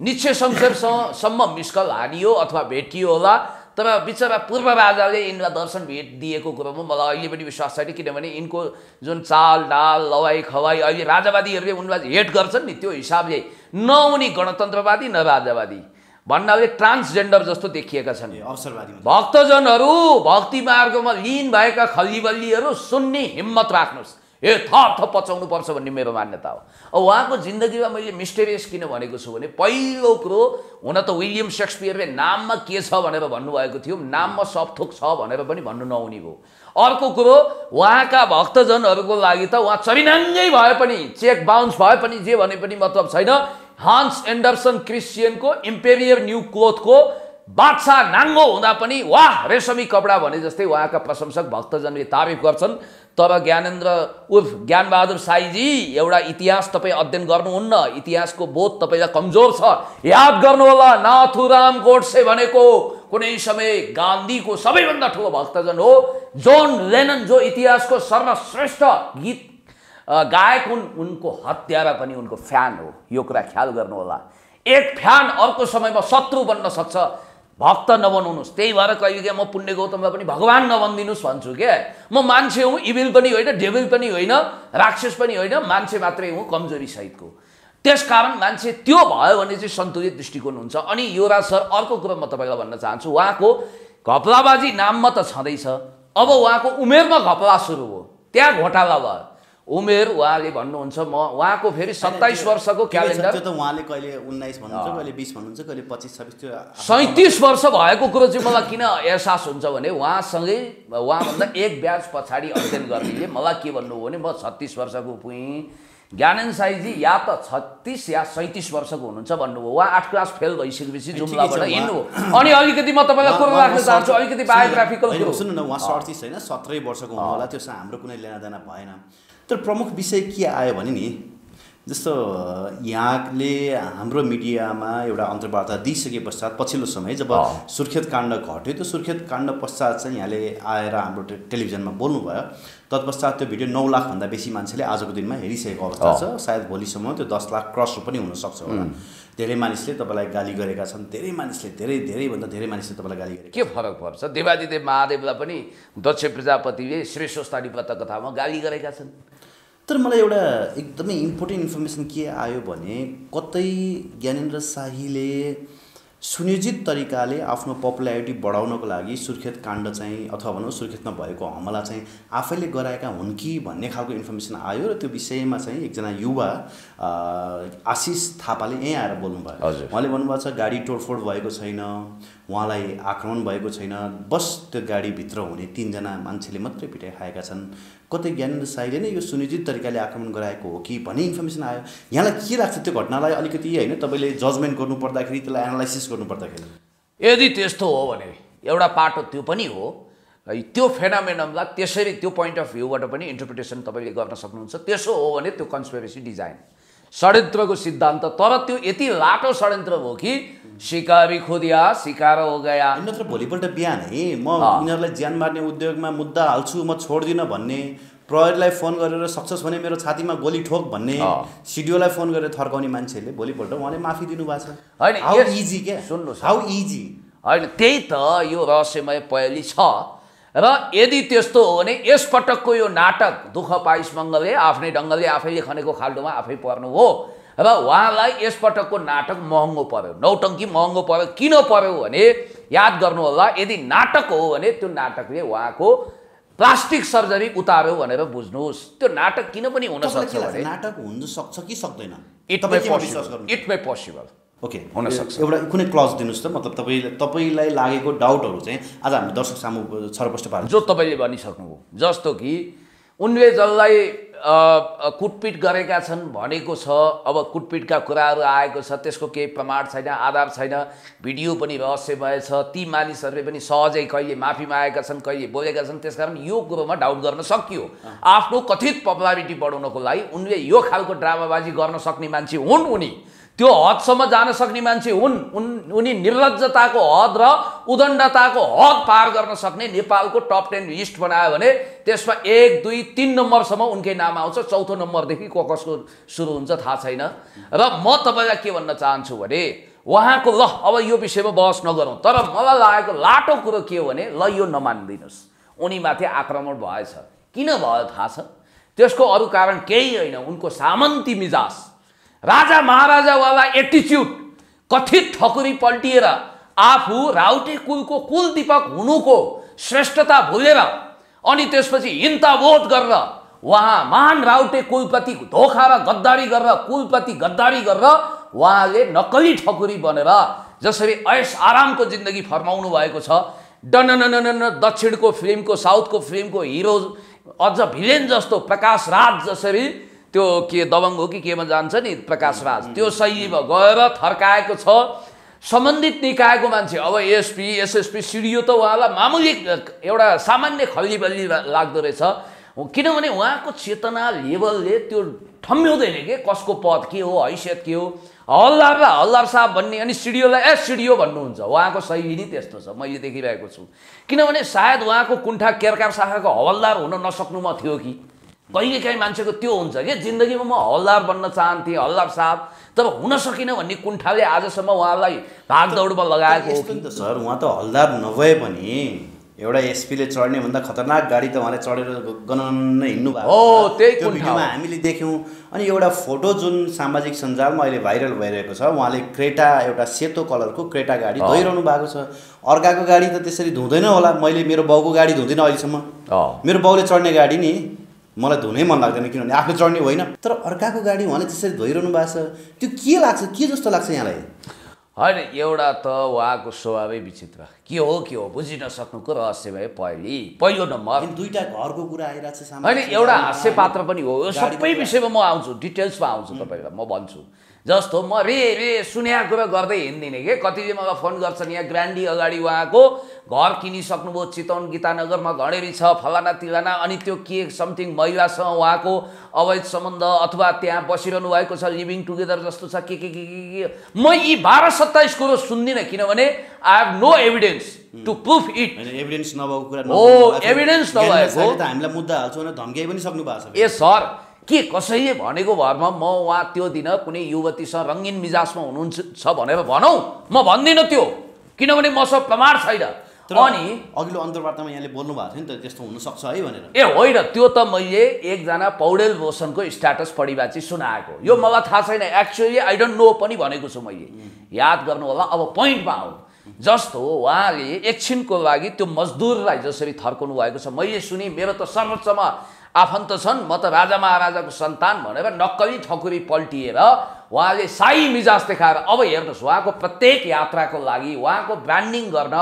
निश्चय शमशेरसम्म मिस्कल हानियो अथवा भेटियो होला तर बिचरा पूर्व राजाले यिनलाई दर्शन भेट दिएको कुरोमा मलाई अहिले पनि विश्वास छैन किनभने यिनको जुन चाल डाल लवाई खवाई अहिले राजावादीहरूले उनलाई हेट गर्छन् नि त्यो हिसाबले न उनी गणतन्त्रवादी न राजावादी भन्नाले ट्रान्सजेन्डर जस्तो देखिएका छन् अवसरवादी भक्तजनहरू भक्ति मार्गमा लीन भएका खल्लीबल्लीहरू सुन्ने हिम्मत राख्नुहोस् थप पचाउनु पर्छ भन्ने मेरो मान्यता हो अब उहाँको जिन्दगीमा मैले मिस्टेरियस किन भनेको छु भने पहिलो कुरो हुन त विलियम शेक्सपियरले नाममा के छ भनेर भन्नुभएको थियो नाममा सब थोक छ भनेर पनि भन्नु नहुने भयो अर्को कुरो उहाँका भक्तजनहरूको लागि त उहाँ चरिनाङ्गै भए पनि चेक बाउन्स भए पनि जे भने पनि मतलब छैन हान्स एन्डरसन क्रिस्चियनको इम्पेरियर न्यू क्लोथको बादशाह नाङ्गो हुँदा पनि वाह रेशमी कपडा भने जस्तै उहाँका प्रशंसक भक्तजनले तारिफ गर्छन्। तर ज्ञानेन्द्र उर्फ ज्ञानबहादुर साईजी एउटा इतिहास तपाईँ अध्ययन गर्नुहुन्न, इतिहासको बोध तपाईँलाई कमजोर छ। याद गर्नुहोला नाथुराम गोडसे भनेको कुनै समय गान्धीको सबैभन्दा ठुलो भक्तजन हो। जोन लेनन जो इतिहासको सर्वश्रेष्ठ गीत गायक हुन्, उनको हत्यारा पनि उनको फ्यान हो। यो कुरा ख्याल गर्नुहोला। एक फ्यान अर्को समयमा शत्रु बन्न सक्छ। भक्त नबनाउनुहोस्। त्यही भएर कहिले कि म पुण्य गौतमलाई पनि भगवान नभनिदिनुहोस् भन्छु क्या। म मान्छे हुँ, इभिल पनि होइन, डेभिल पनि होइन, राक्षस पनि होइन, मान्छे मात्रै हुँ कमजोरी सहितको। त्यसकारण मान्छे त्यो भयो भने चाहिँ सन्तुलित दृष्टिकोण हुन्छ। अनि युवराज सर अर्को कुरा म तपाईँलाई भन्न चाहन्छु, उहाँको घपलाबाजी नाममा त छँदैछ, अब उहाँको उमेरमा घपला सुरु हो, त्यहाँ घोटाला भयो। उमेर उहाँले भन्नुहुन्छ, म उहाँको फेरि 27 वर्षको क्यालेन्डर, त्यो त उहाँले कहिले 19 भन्नुहुन्छ, कहिले 20 भन्नुहुन्छ, कहिले 25-26, त्यो 37 वर्ष भएको कुरो चाहिँ मलाई किन एहसास हुन्छ भने उहाँसँगै उहाँभन्दा एक ब्याज पछाडि अध्ययन गर्नेले मलाई के भन्नुभयो भने म 36 वर्षको पुगेँ, ज्ञानेन्द्र साईजी या त 36 या 37 वर्षको हुनुहुन्छ भन्नुभयो। उहाँ 8 क्लास फेल भइसकेपछि जुम्लाबाट हिँड्नुभयो। अनि अलिकति म तपाईँलाई कुरो राख्न चाहन्छु, अलिकति बायोग्राफिकल कुरो। सुन्नु न, उहाँ 38 होइन 17 वर्षको हुनु होला, त्यो हाम्रो कुनै लेनादेना भएन। तर प्रमुख विषय के आयो भने नि, जस्तो यहाँले हाम्रो मिडियामा एउटा अन्तर्वार्ता दिइसके पश्चात पछिल्लो समय जब सुर्खेत काण्ड घट्यो, त्यो सुर्खेत काण्ड पश्चात चाहिँ यहाँले आएर हाम्रो टेलिभिजनमा बोल्नुभयो। तत्पश्चात त्यो भिडियो 9 लाखभन्दा बेसी मान्छेले आजको दिनमा हेरिसकेको अवस्था छ। सायद भोलिसम्म त्यो 10 लाख क्रस पनि हुनसक्छ होला। धेरै मानिसले तपाईँलाई गाली गरेका छन्, धेरै मानिसले धेरैभन्दा धेरै मानिसले तपाईँलाई गाली गरेका। के फरक पर्छ? देवादिदेव महादेवलाई पनि दक्ष प्रजापतिले श्रेष्ठस्थानी व्रतकथामा गाली गरेका छन्। तर मलाई एउटा एकदमै इम्पोर्टेन्ट इन्फर्मेसन के आयो भने, कतै ज्ञानेन्द्र शाहीले सुनियोजित तरिकाले आफ्नो पपुलारिटी बढाउनको लागि सुर्खेत काण्ड चाहिँ अथवा भनौँ सुर्खेतमा भएको हमला चाहिँ आफैले गराएका हुन् कि भन्ने खालको इन्फर्मेसन आयो। र त्यो विषयमा चाहिँ एकजना युवा आशिष थापाले यहीँ आएर बोल्नुभयो। उहाँले भन्नुभएको छ गाडी तोडफोड भएको छैन, उहाँलाई आक्रमण भएको छैन, बस त्यो गाडीभित्र हुने 3 जना मान्छेले मात्रै पिटाइ खाएका छन्। कतै ज्ञानेन्द्र शाहीले नै यो सुनियोजित तरिकाले आक्रमण गराएको हो कि भन्ने इन्फर्मेसन आयो। यहाँलाई के लाग्छ त्यो घटनालाई अलिकति होइन तपाईँले जजमेन्ट गर्नु पर्दाखेरि, त्यसलाई एनालाइसिस गर्नु पर्दाखेरि? यदि त्यस्तो हो भने एउटा पाटो त्यो पनि हो, त्यो फेनामेनमलाई त्यसरी त्यो पोइन्ट अफ भ्यूबाट पनि इन्टरप्रिटेसन तपाईँले गर्न सक्नुहुन्छ। त्यसो हो भने त्यो कन्स्पिरेसी डिजाइन षड्यन्त्रको सिद्धान्त। तर त्यो यति लाटो षड्यन्त्र हो कि शिकारी खुदिया शिकार हो गया। नत्र भोलिपल्ट बिहानै म यिनीहरूलाई ज्यान मार्ने उद्योगमा मुद्दा हाल्छु, म छोड्दिनँ भन्ने, प्रहरीलाई फोन गरेर सक्छस् भने मेरो छातीमा गोली ठोक भन्ने, सिडिओलाई फोन गरेर थर्काउने मान्छेले भोलिपल्ट उहाँले माफी दिनुभएको छ। होइन, हाउ इजी के, सुन्नुहोस्, हाउ इजी। होइन, त्यही त यो रहस्यमय पहेली छ। र यदि त्यस्तो हो भने यसपटकको यो नाटक दुःख पाइस मङ्गलले आफ्नै ढङ्गले आफैले खनेको खाल्डोमा आफै पर्नु हो। र उहाँलाई यसपटकको नाटक महँगो पर्यो, नौटङ्की महँगो पर्यो। किन पर्यो भने याद गर्नुहोला, यदि नाटक हो भने त्यो नाटकले उहाँको प्लास्टिक सर्जरी उतार्यो भनेर बुझ्नुहोस्। त्यो नाटक किन पनि हुन सक्छ भने नाटक हुन सक्छ कि सक्दैन? इट मे पोसिबल ओके, हुन सक्छ। एउटा कुनै क्लज दिनुहोस् त, मतलब तपाईँलाई लागेको डाउटहरू चाहिँ आज हामी दर्शक सामु छरपष्ट पार्नु। जो तपाईँले भनिसक्नुभयो, जस्तो कि उनले जसलाई कुटपिट गरेका छन् भनेको छ, अब कुटपिटका कुराहरू आएको छ, त्यसको केही प्रमाण छैन, आधार छैन, भिडियो पनि रहस्यमय छ। ती मानिसहरूले पनि सहजै कहिले माफी मागेका छन्, कहिले बोलेका छन्। त्यसकारण यो कुरोमा डाउट गर्न सकियो। आफ्नो कथित पपुलारिटी बढाउनको लागि उनले यो खालको ड्रामाबाजी गर्न सक्ने मान्छे हुन्। उनी त्यो हदसम्म जान सक्ने मान्छे हुन्। उनी निर्लज्जताको हद र उदण्डताको हद पार गर्न सक्ने नेपालको टप 10 लिस्ट बनायो भने त्यसमा 1, 2, 3 नम्बरसम्म उनकै नाम आउँछ। 4थो नम्बरदेखि कसको सुरु हुन्छ थाहा छैन। र म तपाईँलाई के भन्न चाहन्छु भने उहाँको ल अब यो विषयमा बहस नगरौँ, तर मलाई लागेको लाटो कुरो के हो भने ल यो नमान्दिनुहोस्, उनीमाथि आक्रमण भएछ। किन भयो थाहा छ? त्यसको अरू कारण केही होइन, उनको सामन्ती मिजाज, राजा महाराजावाला एटिच्युड, कथित ठकुरी पल्टिएर आफू राउटे कुलको कुलदीपक हुनुको श्रेष्ठता भुलेर अनि त्यसपछि हिंताबोध गरेर उहाँ महान राउटे कुलप्रति धोखा र गद्दारी गरेर कुलप्रति गद्दारी गरेर उहाँले नक्कली ठकुरी बनेर जसरी ऐश आरामको जिन्दगी फर्माउनु भएको छ। डनननन दक्षिणको फिल्मको, साउथको फिल्मको हिरो अझ भिलेन जस्तो प्रकाश राज जसरी त्यो के दबङ्ग हो कि केमा जान्छ नि प्रकाश राज, त्यो शैलीमा गएर थर्काएको छ। सम्बन्धित निकायको मान्छे, अब एसपी एसएसपी सिडिओ त उहाँलाई मामुली एउटा सामान्य खल्ली लाग्दो रहेछ, किनभने उहाँको चेतना लेभलले त्यो ठम्ब्याउँदैन के कसको पद के हो, हैसियत के हो। हल्दारलाई हल्दार साहब भन्ने अनि सिडिओलाई सिडिओ भन्नुहुन्छ, उहाँको शैली नै त्यस्तो छ, मैले देखिरहेको छु। किनभने सायद उहाँको कुण्ठा केरकार शाखाको हवलदार हुन नसक्नुमा थियो कि कहिलेकाहीँ मान्छेको त्यो हुन्छ कि जिन्दगीमा म हवलदार बन्न चाहन्थेँ, हवलदार साहब, तर हुन सकिनँ भन्ने कुण्ठाले आजसम्म उहाँलाई भागदौडमा लगाएको हो कि। सर उहाँ त हवलदार नभए पनि एउटा एसपीले चढ्ने भन्दा खतरनाक गाडी त उहाँले चढेर गनन्न हिँड्नु भएको हो, त्यही त्यो भिडियोमा हामीले देख्यौँ। अनि एउटा फोटो जुन सामाजिक सञ्जालमा अहिले भाइरल भइरहेको छ, उहाँले क्रेटा, एउटा सेतो कलरको क्रेटा गाडी धोइरहनु भएको छ। अर्काको गाडी त त्यसरी धुँदैन होला, मैले मेरो बाउको गाडी धुँदिनँ अहिलेसम्म, मेरो बाउले चढ्ने गाडी नि मलाई धुनै मन लाग्दैन, किनभने आफूले चढ्ने होइन, तर अर्काको गाडी उहाँले त्यसरी धोइरहनु भएको छ। त्यो के लाग्छ, के जस्तो लाग्छ यहाँलाई? होइन, एउटा त उहाँको स्वभावै विचित्र, के हो बुझि नसक्नुको रहस्य भयो पहिलो नम्बर। दुईटा घरको कुरा आइरहेको छ सामने, होइन एउटा हास्य पात्र पनि हो। सबै विषयमा म आउँछु, डिटेल्समा आउँछु तपाईँलाई, म भन्छु। जस्तो म रे सुन्या कुरा गर्दै हिँड्दिनँ कि कतिले मलाई फोन गर्छन्, यहाँ ग्रान्डी अगाडि उहाँको घर किनिसक्नुभयो चितवन गीतानगरमा, घडेरी छ, फलाना तिलाना, अनि त्यो के समथिङ महिलासँग उहाँको अवैध सम्बन्ध अथवा त्यहाँ बसिरहनु भएको छ, लिभिङ टुगेदर जस्तो छ, के म यी 12-27 कुरो सुन्दिनँ, किनभने I have no evidence to proof it. Evidence नभएको कुरा एभिडेन्स नभएको त हामीलाई मुद्दा हाल्छु भने धम्काइ पनि सक्नु भएको छ। ए सर, के कसैले भनेको भरमा म उहाँ त्यो दिन कुनै युवतीसँग रङ्गीन मिजाजमा हुनुहुन्छ भनेर भनौँ, म भन्दिनँ त्यो, किनभने मसँग प्रमाण छैन। अनि अघिल्लो अन्तर्वार्तामा यहाँले बोल्नु भएको थियो नि त, त्यस्तो हुनसक्छ है भनेर। ए होइन, त्यो त मैले एकजना पौडेल रोशनको स्ट्याटस पढिबाची सुनाएको, यो मलाई थाहा छैन, एक्चुअली आई डोन्ट नो पनि भनेको छु मैले, याद गर्नु होला। अब पोइन्टमा आउँ, जस्तो उहाँले एकछिनको लागि त्यो मजदुरलाई जसरी थर्काउनु भएको छ, मैले सुने, मेरो त सर्वोच्चमा आफन्त छन्, म त राजा महाराजाको सन्तान भनेर नक्कली ठकुरी पल्टिएर उहाँले साई मिजाज देखाएर, अब हेर्नुहोस् उहाँको प्रत्येक यात्राको लागि उहाँको ब्रान्डिङ गर्न,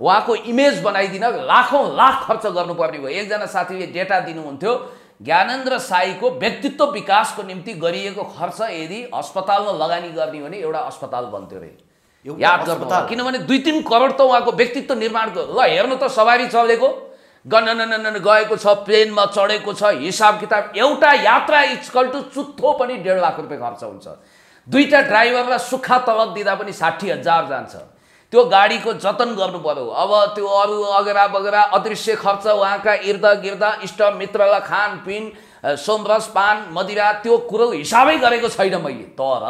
उहाँको इमेज बनाइदिन लाखौँ लाख खर्च गर्नुपर्ने भयो। एकजना साथीले डेटा दिनुहुन्थ्यो, ज्ञानेन्द्र साईको व्यक्तित्व विकासको निम्ति गरिएको खर्च यदि अस्पतालमा लगानी गर्ने भने एउटा अस्पताल बन्थ्यो अरे, याद गर्नु, किनभने 2-3 करोड त उहाँको व्यक्तित्व निर्माणको। ल हेर्नु त, सवारी चलेको, गणन गएको छ, प्लेनमा चढेको छ, हिसाब किताब, एउटा यात्रा इक्वल टु चुत्थो पनि 1.5 लाख रुपियाँ खर्च हुन्छ। 2टा ड्राइभरलाई सुक्खा तलब दिँदा पनि 60,000 जान्छ। त्यो गाडीको जतन गर्नु पर्यो। अब त्यो अरू अगेरा बगेरा अदृश्य खर्च, उहाँका इर्द गिर्द इष्टमित्रलाई खानपिन, सोमरस पान मदिरा, त्यो कुरो हिसाबै गरेको छैन मैले। तर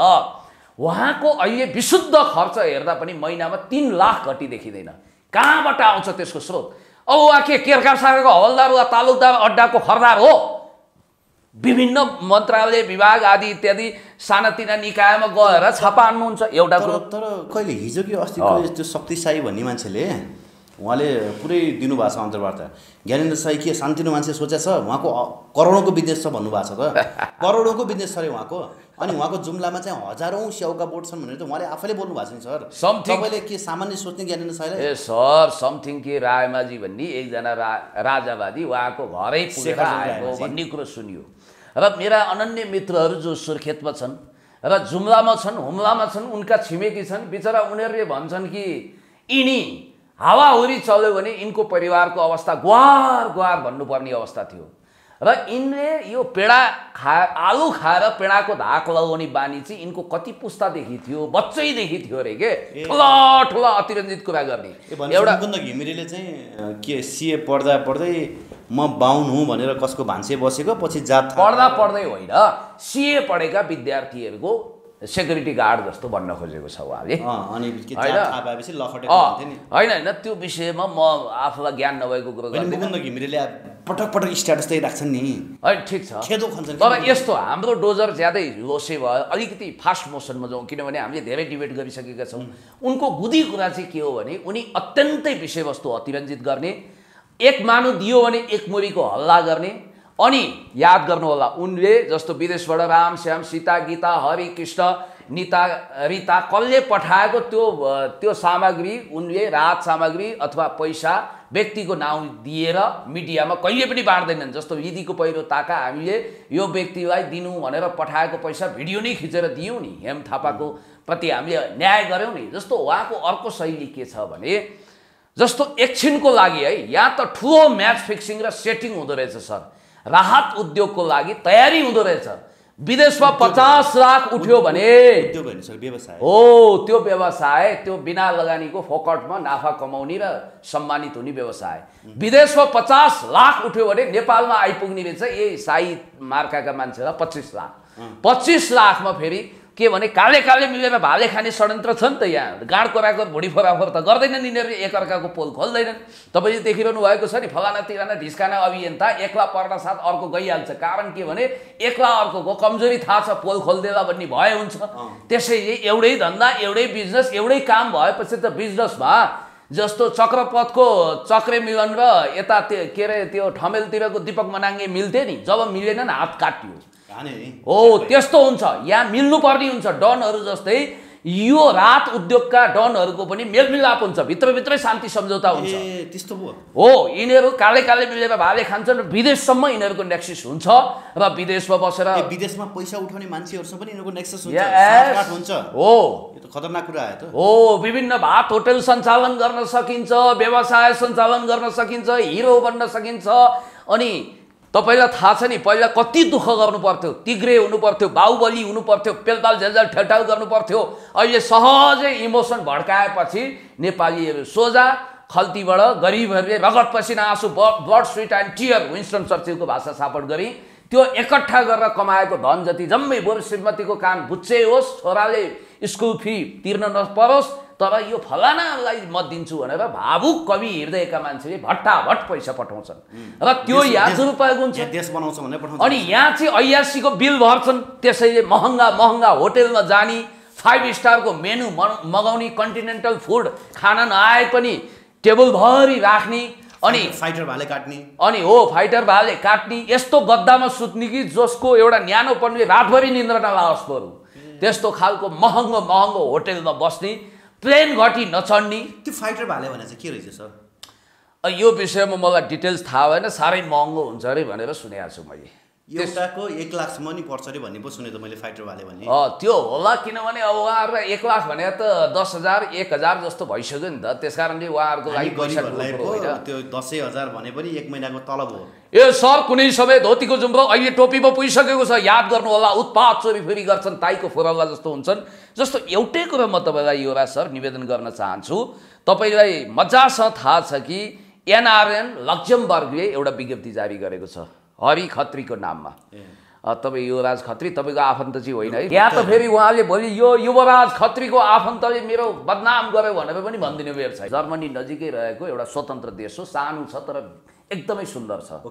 उहाँको अहिले विशुद्ध खर्च हेर्दा पनि महिनामा 3 लाख घटी देखिँदैन। कहाँबाट आउँछ त्यसको स्रोत? अब उहाँ के केरकार शाखाको हवलदार वा तालुकदार अड्डाको खरदार हो? विभिन्न मन्त्रालय विभाग आदि इत्यादि सानातिना निकायमा गएर छापा हान्नुहुन्छ एउटा कुरो। तर कहिले हिजो कि अस्ति त्यो शक्तिशाही भन्ने मान्छेले उहाँले पुरै दिनुभएको छ अन्तर्वार्ता, ज्ञानेन्द्र साई के सानोतिनो मान्छे सोचेछ, उहाँको करोडौँको बिजनेस छ भन्नुभएको छ त, करोडौँको बिजनेस छ अरे उहाँको। अनि उहाँको जुम्लामा चाहिँ हजारौँ स्याउका बोर्ड छन् भनेर त उहाँले आफैले बोल्नु भएको छ नि सर। तपाईँले के सामान्य सोच्ने ज्ञानेन्द्र साईलाई? ए सर, समथिङ के रायमाझी भन्ने एकजना राजावादी उहाँको घरै पुगेर आएको भन्ने कुरो सुनियो। र मेरा अनन्य मित्रहरू जो सुर्खेतमा छन् र जुम्लामा छन्, हुम्लामा छन्, उनका छिमेकी छन्, बिचरा उनीहरूले भन्छन् कि यिनी हावाहुरी चल्यो भने यिनको परिवारको अवस्था ग्वार ग्वार भन्नुपर्ने अवस्था थियो। र यिनले यो पेडा आलु खाएर पेडाको धाक लगाउने बानी चाहिँ यिनको कति पुस्तादेखि थियो, बच्चैदेखि थियो अरे के, ठुला ठुला अतिरञ्जित कुरा गर्ने। एउटा घिमिरेले चाहिँ के सिए पढ्दा पढ्दै म बाहुन हुँ भनेर कसको भान्से बसेको, पछि जात पढ्दा पढ्दै होइन, सिए पढेका विद्यार्थीहरूको सेक्युरिटी गार्ड जस्तो भन्न खोजेको छ उहाँले। होइन त्यो विषयमा म आफूलाई ज्ञान नभएको कुरो घिमिरेले पटक पटक स्ट्याटस चाहिँ राख्छन् नि। होइन ठिक छ, तर यस्तो हाम्रो डोजर ज्यादै लोसे भयो, अलिकति फास्ट मोसनमा जाउँ, किनभने हामीले धेरै डिबेट गरिसकेका छौँ। उनको गुदी कुरा चाहिँ के हो भने उनी अत्यन्तै विषयवस्तु अतिरञ्जित गर्ने, एक मानु दियो भने एक मुरीको हल्ला गर्ने। अनि याद गर्नु होला, उनले जस्तो विदेशबाट राम श्याम सीता गीता हरि कृष्ण नीता रीता कसले पठाएको त्यो सामग्री उनले राहत सामग्री अथवा पैसा व्यक्तिको नाउँ दिएर मिडियामा कहिले पनि बाँड्दैनन्। जस्तो विधिको पहिलो ताका हामीले यो व्यक्तिलाई दिनु भनेर पठाएको पैसा भिडियो नै खिचेर दियौँ नि, हेम थापाको प्रति हामीले न्याय गऱ्यौँ नि। जस्तो उहाँको अर्को शैली के छ भने जस्तो एकछिनको लागि है यहाँ त ठुलो म्याच फिक्सिङ र सेटिङ हुँदो रहेछ सर। राहत उद्योगको लागि तयारी हुँदो रहेछ। विदेशमा 50 लाख उठ्यो भने हो त्यो व्यवसाय, त्यो बिना लगानीको फोकटमा नाफा कमाउने र सम्मानित हुने व्यवसाय। विदेशमा 50 लाख उठ्यो भने नेपालमा आइपुग्ने रहेछ यही साई मार्काका मान्छेलाई 25 लाख। 25 लाखमा फेरि के भने काले काले मिलेर भाले खाने षड्यन्त्र छ नि त। यहाँ गाँड कोराको भुँडी फोराफोर त गर्दैनन् यिनीहरू, एकअर्काको पोल खोल्दैनन्। तपाईँले देखिरहनु भएको छ नि, फलाना तिराना ढिस्काना अभियन्ता एक्ला पर्दा साथ अर्को गइहाल्छ। कारण के भने एक्ला अर्कोको कमजोरी थाहा छ, पोल खोलिदेला भन्ने भए हुन्छ। त्यसैले एउटै धन्दा एउटै बिजनेस एउटै काम भएपछि त बिजनेसमा जस्तो चक्रपथको चक्रे मिलन र यता के अरे त्यो ठमेलतिरको दीपक मनाङ्गे मिल्थे नि, जब मिलेनन् हात काटियो हो त्यस्तो हुन्छ। यहाँ मिल्नुपर्ने हुन्छ। डनहरू जस्तै यो रात उद्योगका डनहरूको पनि मेलमिलाप हुन्छ, भित्रभित्रै शान्ति सम्झौता हुन्छ। त्यस्तो हो यिनीहरू काले काले मिलेर भाले खान्छन् र विदेशसम्म यिनीहरूको नेक्सस हुन्छ र विदेशमा बसेर विदेशमा पैसा उठाउने मान्छेहरूसँग पनि यिनीहरूको नेक्सस हुन्छ। हो यो त खतरनाक कुरा आयो त। हो विभिन्न भात होटल सञ्चालन गर्न सकिन्छ, व्यवसाय सञ्चालन गर्न सकिन्छ, हिरो बन्न सकिन्छ। अनि तपाईलाई थाहा छ नि पहिला कति दुःख गर्नु पर्थ्यो, तिग्रे हुनु पर्थ्यो, बाहुबली हुनु पर्थ्यो, पेलपाल झेलझाल ठेलठाल गर्नु पर्थ्यो। अहिले सहजै इमोसन भड्काएपछि नेपालीहरू सोझा खल्तीबाट गरिबहरूले रगत पसिना आँसु blood sweat and tear Winston चर्चिलको भाषा सापट गरी त्यो एकट्ठा गरेर कमाएको धन जति जम्मै बरु श्रीमतीको कान बुच्चे होस्, छोराले स्कुल फी तिर्न नपरोस्, तर यो फलानालाई मत दिन्छु भनेर भावुक कवि हृदयका मान्छेले भट्टाभट पैसा पठाउँछन् र त्यो यहाँ दुरुपयोग हुन्छ। देश बनाउँछ भनेर पठाउँछ। अनि यहाँ चाहिँ 88को बिल भर्छन्। त्यसैले महँगा महँगा होटेलमा जाने, 5 स्टारको मेनु मगाउने, कन्टिनेन्टल फुड खान नआए पनि टेबलभरि राख्ने, अनि फाइटर भाले काट्ने, अनि हो फाइटर भाले काट्ने, यस्तो गद्दामा सुत्ने कि जसको एउटा न्यानो पर्ने रातभरि निन्द्रा नलाओस् बरु, त्यस्तो खालको महँगो महँगो होटेलमा बस्ने, प्लेन घटी नचढ्ने। त्यो फाइटर भाले भने चाहिँ के रहेछ सर? यो विषयमा मलाई डिटेल्स थाहा भएन, साह्रै महँगो हुन्छ अरे भनेर सुनेको छु मैले। एउटाको 1 लाखसम्म नि पर्छ अरे भन्ने पो सुने त मैले फाइटर भाले भन्ने। त्यो होला, किनभने अब उहाँहरूलाई 1 लाख भने त 10,000 1,000 जस्तो भइसक्यो नि त। त्यसकारणले उहाँहरूको लागि पैसा त्यो 10,000 भने पनि 1 महिनाको तलब हो। ए सर कुनै समय धोतीको जुम्रो अहिले टोपीमा पुगिसकेको छ, याद गर्नु होला। उत्पात चोरीफेरी गर्छन्, ताईको फोरल्ला जस्तो हुन्छन्। जस्तो एउटै कुरा म तपाईँलाई युवरा सर निवेदन गर्न चाहन्छु। तपाईँलाई मजासँग थाहा छ कि एनआरएन लक्जमबर्गले एउटा विज्ञप्ति जारी गरेको छ हरि खत्रीको नाममा। तपाईँ युवराज खत्री तपाईँको आफन्त चाहिँ होइन है। यहाँ त फेरि उहाँले भोलि यो युवराज खत्रीको आफन्तले मेरो बदनाम गर्यो भनेर पनि भनिदिने बेर छ। जर्मनी नजिकै रहेको एउटा स्वतन्त्र देश हो, सानो छ तर एकदमै सुन्दर छ।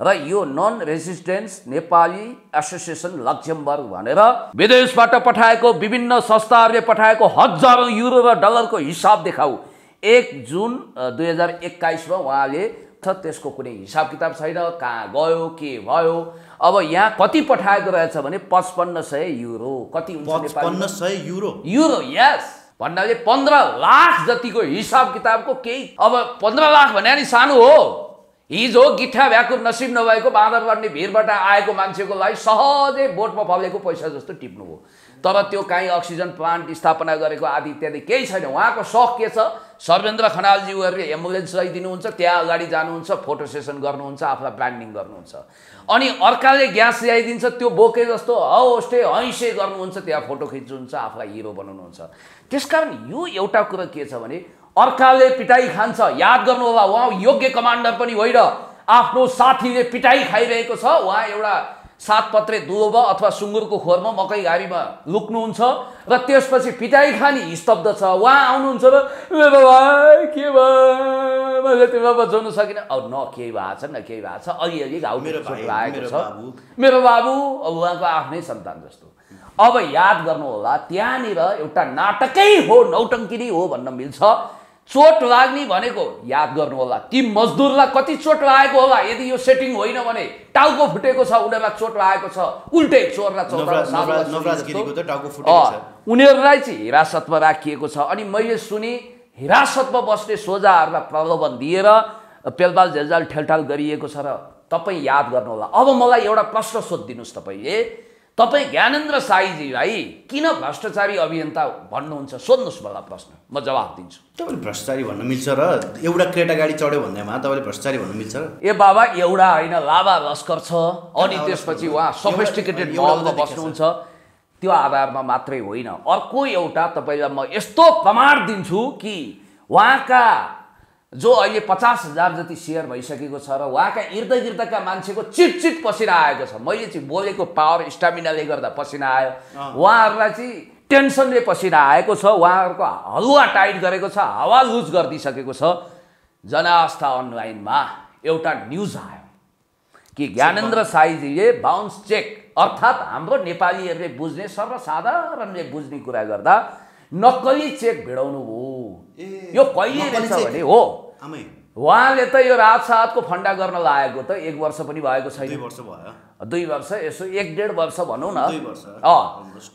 र यो non resident Nepali association Luxembourg भनेर विदेशबाट पठाएको विभिन्न संस्थाहरूले पठाएको हजारौँ युरो र डलरको हिसाब देखाऊ। 1 जुन 2021मा उहाँले त्यसको कुनै हिसाब किताब छैन, कहाँ गयो के भयो। अब यहाँ कति पठाएको रहेछ भने 5500 युरो। कति हुन्छ नेपाली? 5500 युरो। युरो यस भन्नाले 15 लाख जतिको हिसाब किताबको केही। अब 15 लाख भने नि सानो हो। हिजो गिठा भ्याकुर नसिब नभएको बाँदर बढ्ने भिरबाट आएको मान्छेको लागि सहजै बोटमा फलेको पैसा जस्तो टिप्नु हो। तर त्यो काहीँ अक्सिजन प्लान्ट स्थापना गरेको आदि इत्यादि केही छैन। उहाँको सौख के छ? सर्वेन्द्र खनालज्यूहरूले एम्बुलेन्स ल्याइदिनुहुन्छ, त्यहाँ अगाडि जानुहुन्छ, फोटो सेसन गर्नुहुन्छ, आफूलाई ब्रान्डिङ गर्नुहुन्छ। अनि अर्काले ग्यास ल्याइदिन्छ, त्यो बोके जस्तो हौस्टे हैसे गर्नुहुन्छ, त्यहाँ फोटो खिच्नुहुन्छ, आफूलाई हिरो बनाउनुहुन्छ। त्यसकारण यो एउटा कुरा के छ भने अर्काले पिटाई खान्छ। याद गर्नु होला, उहाँ योग्य कमान्डर पनि होइन, आफ्नो साथीले पिटाई खाइरहेको छ। उहाँ एउटा 7 पत्रे दुलोमा अथवा सुँगुरको खोरमा मकै घारीमा लुक्नुहुन्छ र त्यसपछि पिटाई खानी स्तब्ध छ। उहाँ आउनुहुन्छ र मेरो भाइ के भयो, मैले तिमीलाई बचाउन सकिनँ। अब न केही भएको छ न केही भएको छ, अलिअलि घाउ लागेको छ। मेरो बाबु अब उहाँको आफ्नै सन्तान जस्तो। अब याद गर्नु होला, त्यहाँनिर एउटा नाटकै हो, नौटङ्किनी हो भन्न मिल्छ। चोट लाग्ने भनेको याद गर्नु होला, ती मजदुरलाई कति चोट लागेको होला। यदि यो सेटिङ होइन भने टाउको फुटेको छ, उनीहरूलाई चोट लागेको छ, उल्टै चोरलाई उनीहरूलाई चाहिँ हिरासतमा राखिएको छ। अनि मैले सुने हिरासतमा बस्ने सोझाहरूलाई प्रलोभन दिएर पेलपाल झेलझाल ठेलठाल गरिएको छ र तपाईँ याद गर्नुहोला। अब मलाई एउटा प्रश्न सोधिदिनुहोस् तपाईँले, तपाईँ ज्ञानेन्द्र साईजीलाई किन भ्रष्टाचारी अभियन्ता भन्नुहुन्छ? सोध्नुहोस् मलाई प्रश्न, म जवाफ दिन्छु। तपाईँले भ्रष्टाचारी भन्न मिल्छ र एउटा क्रेटा गाडी चढ्यो भन्दैमा तपाईँले भ्रष्टाचारी भन्न मिल्छ र? ए बाबा, एउटा होइन, लाभा लस्कर छ, अनि त्यसपछि उहाँ सोफिस्टिकेटेड महलमा बस्नुहुन्छ, त्यो आधारमा मात्रै होइन। अर्को एउटा तपाईँलाई म यस्तो प्रमाण दिन्छु कि उहाँका जो अहिले 50,000 जति सेयर भइसकेको छ र उहाँका इर्द गिर्दका मान्छेको चिटचिट पसिना आएको छ। मैले चाहिँ बोलेको पावर स्टामिनाले गर्दा पसिना आयो, उहाँहरूलाई चाहिँ टेन्सनले पसिना आएको छ, उहाँहरूको हलुवा टाइट गरेको छ, हावा लुज गरिदिइसकेको छ। जनआस्था अनलाइनमा एउटा न्युज आयो कि ज्ञानेन्द्र साईजीले बााउन्स चेक, अर्थात् हाम्रो नेपालीहरूले बुझ्ने सर्वसाधारणले बुझ्ने कुरा गर्दा नक्कली चेक भिडाउनु भयो। यो कहिले रहेछ भने हो, उहाँले त यो राजसाहतको फन्डा गर्न लागेको त 1 वर्ष पनि भएको छैन, 2 वर्ष भयो, 2 वर्ष, यसो 1.5 वर्ष भनौँ न।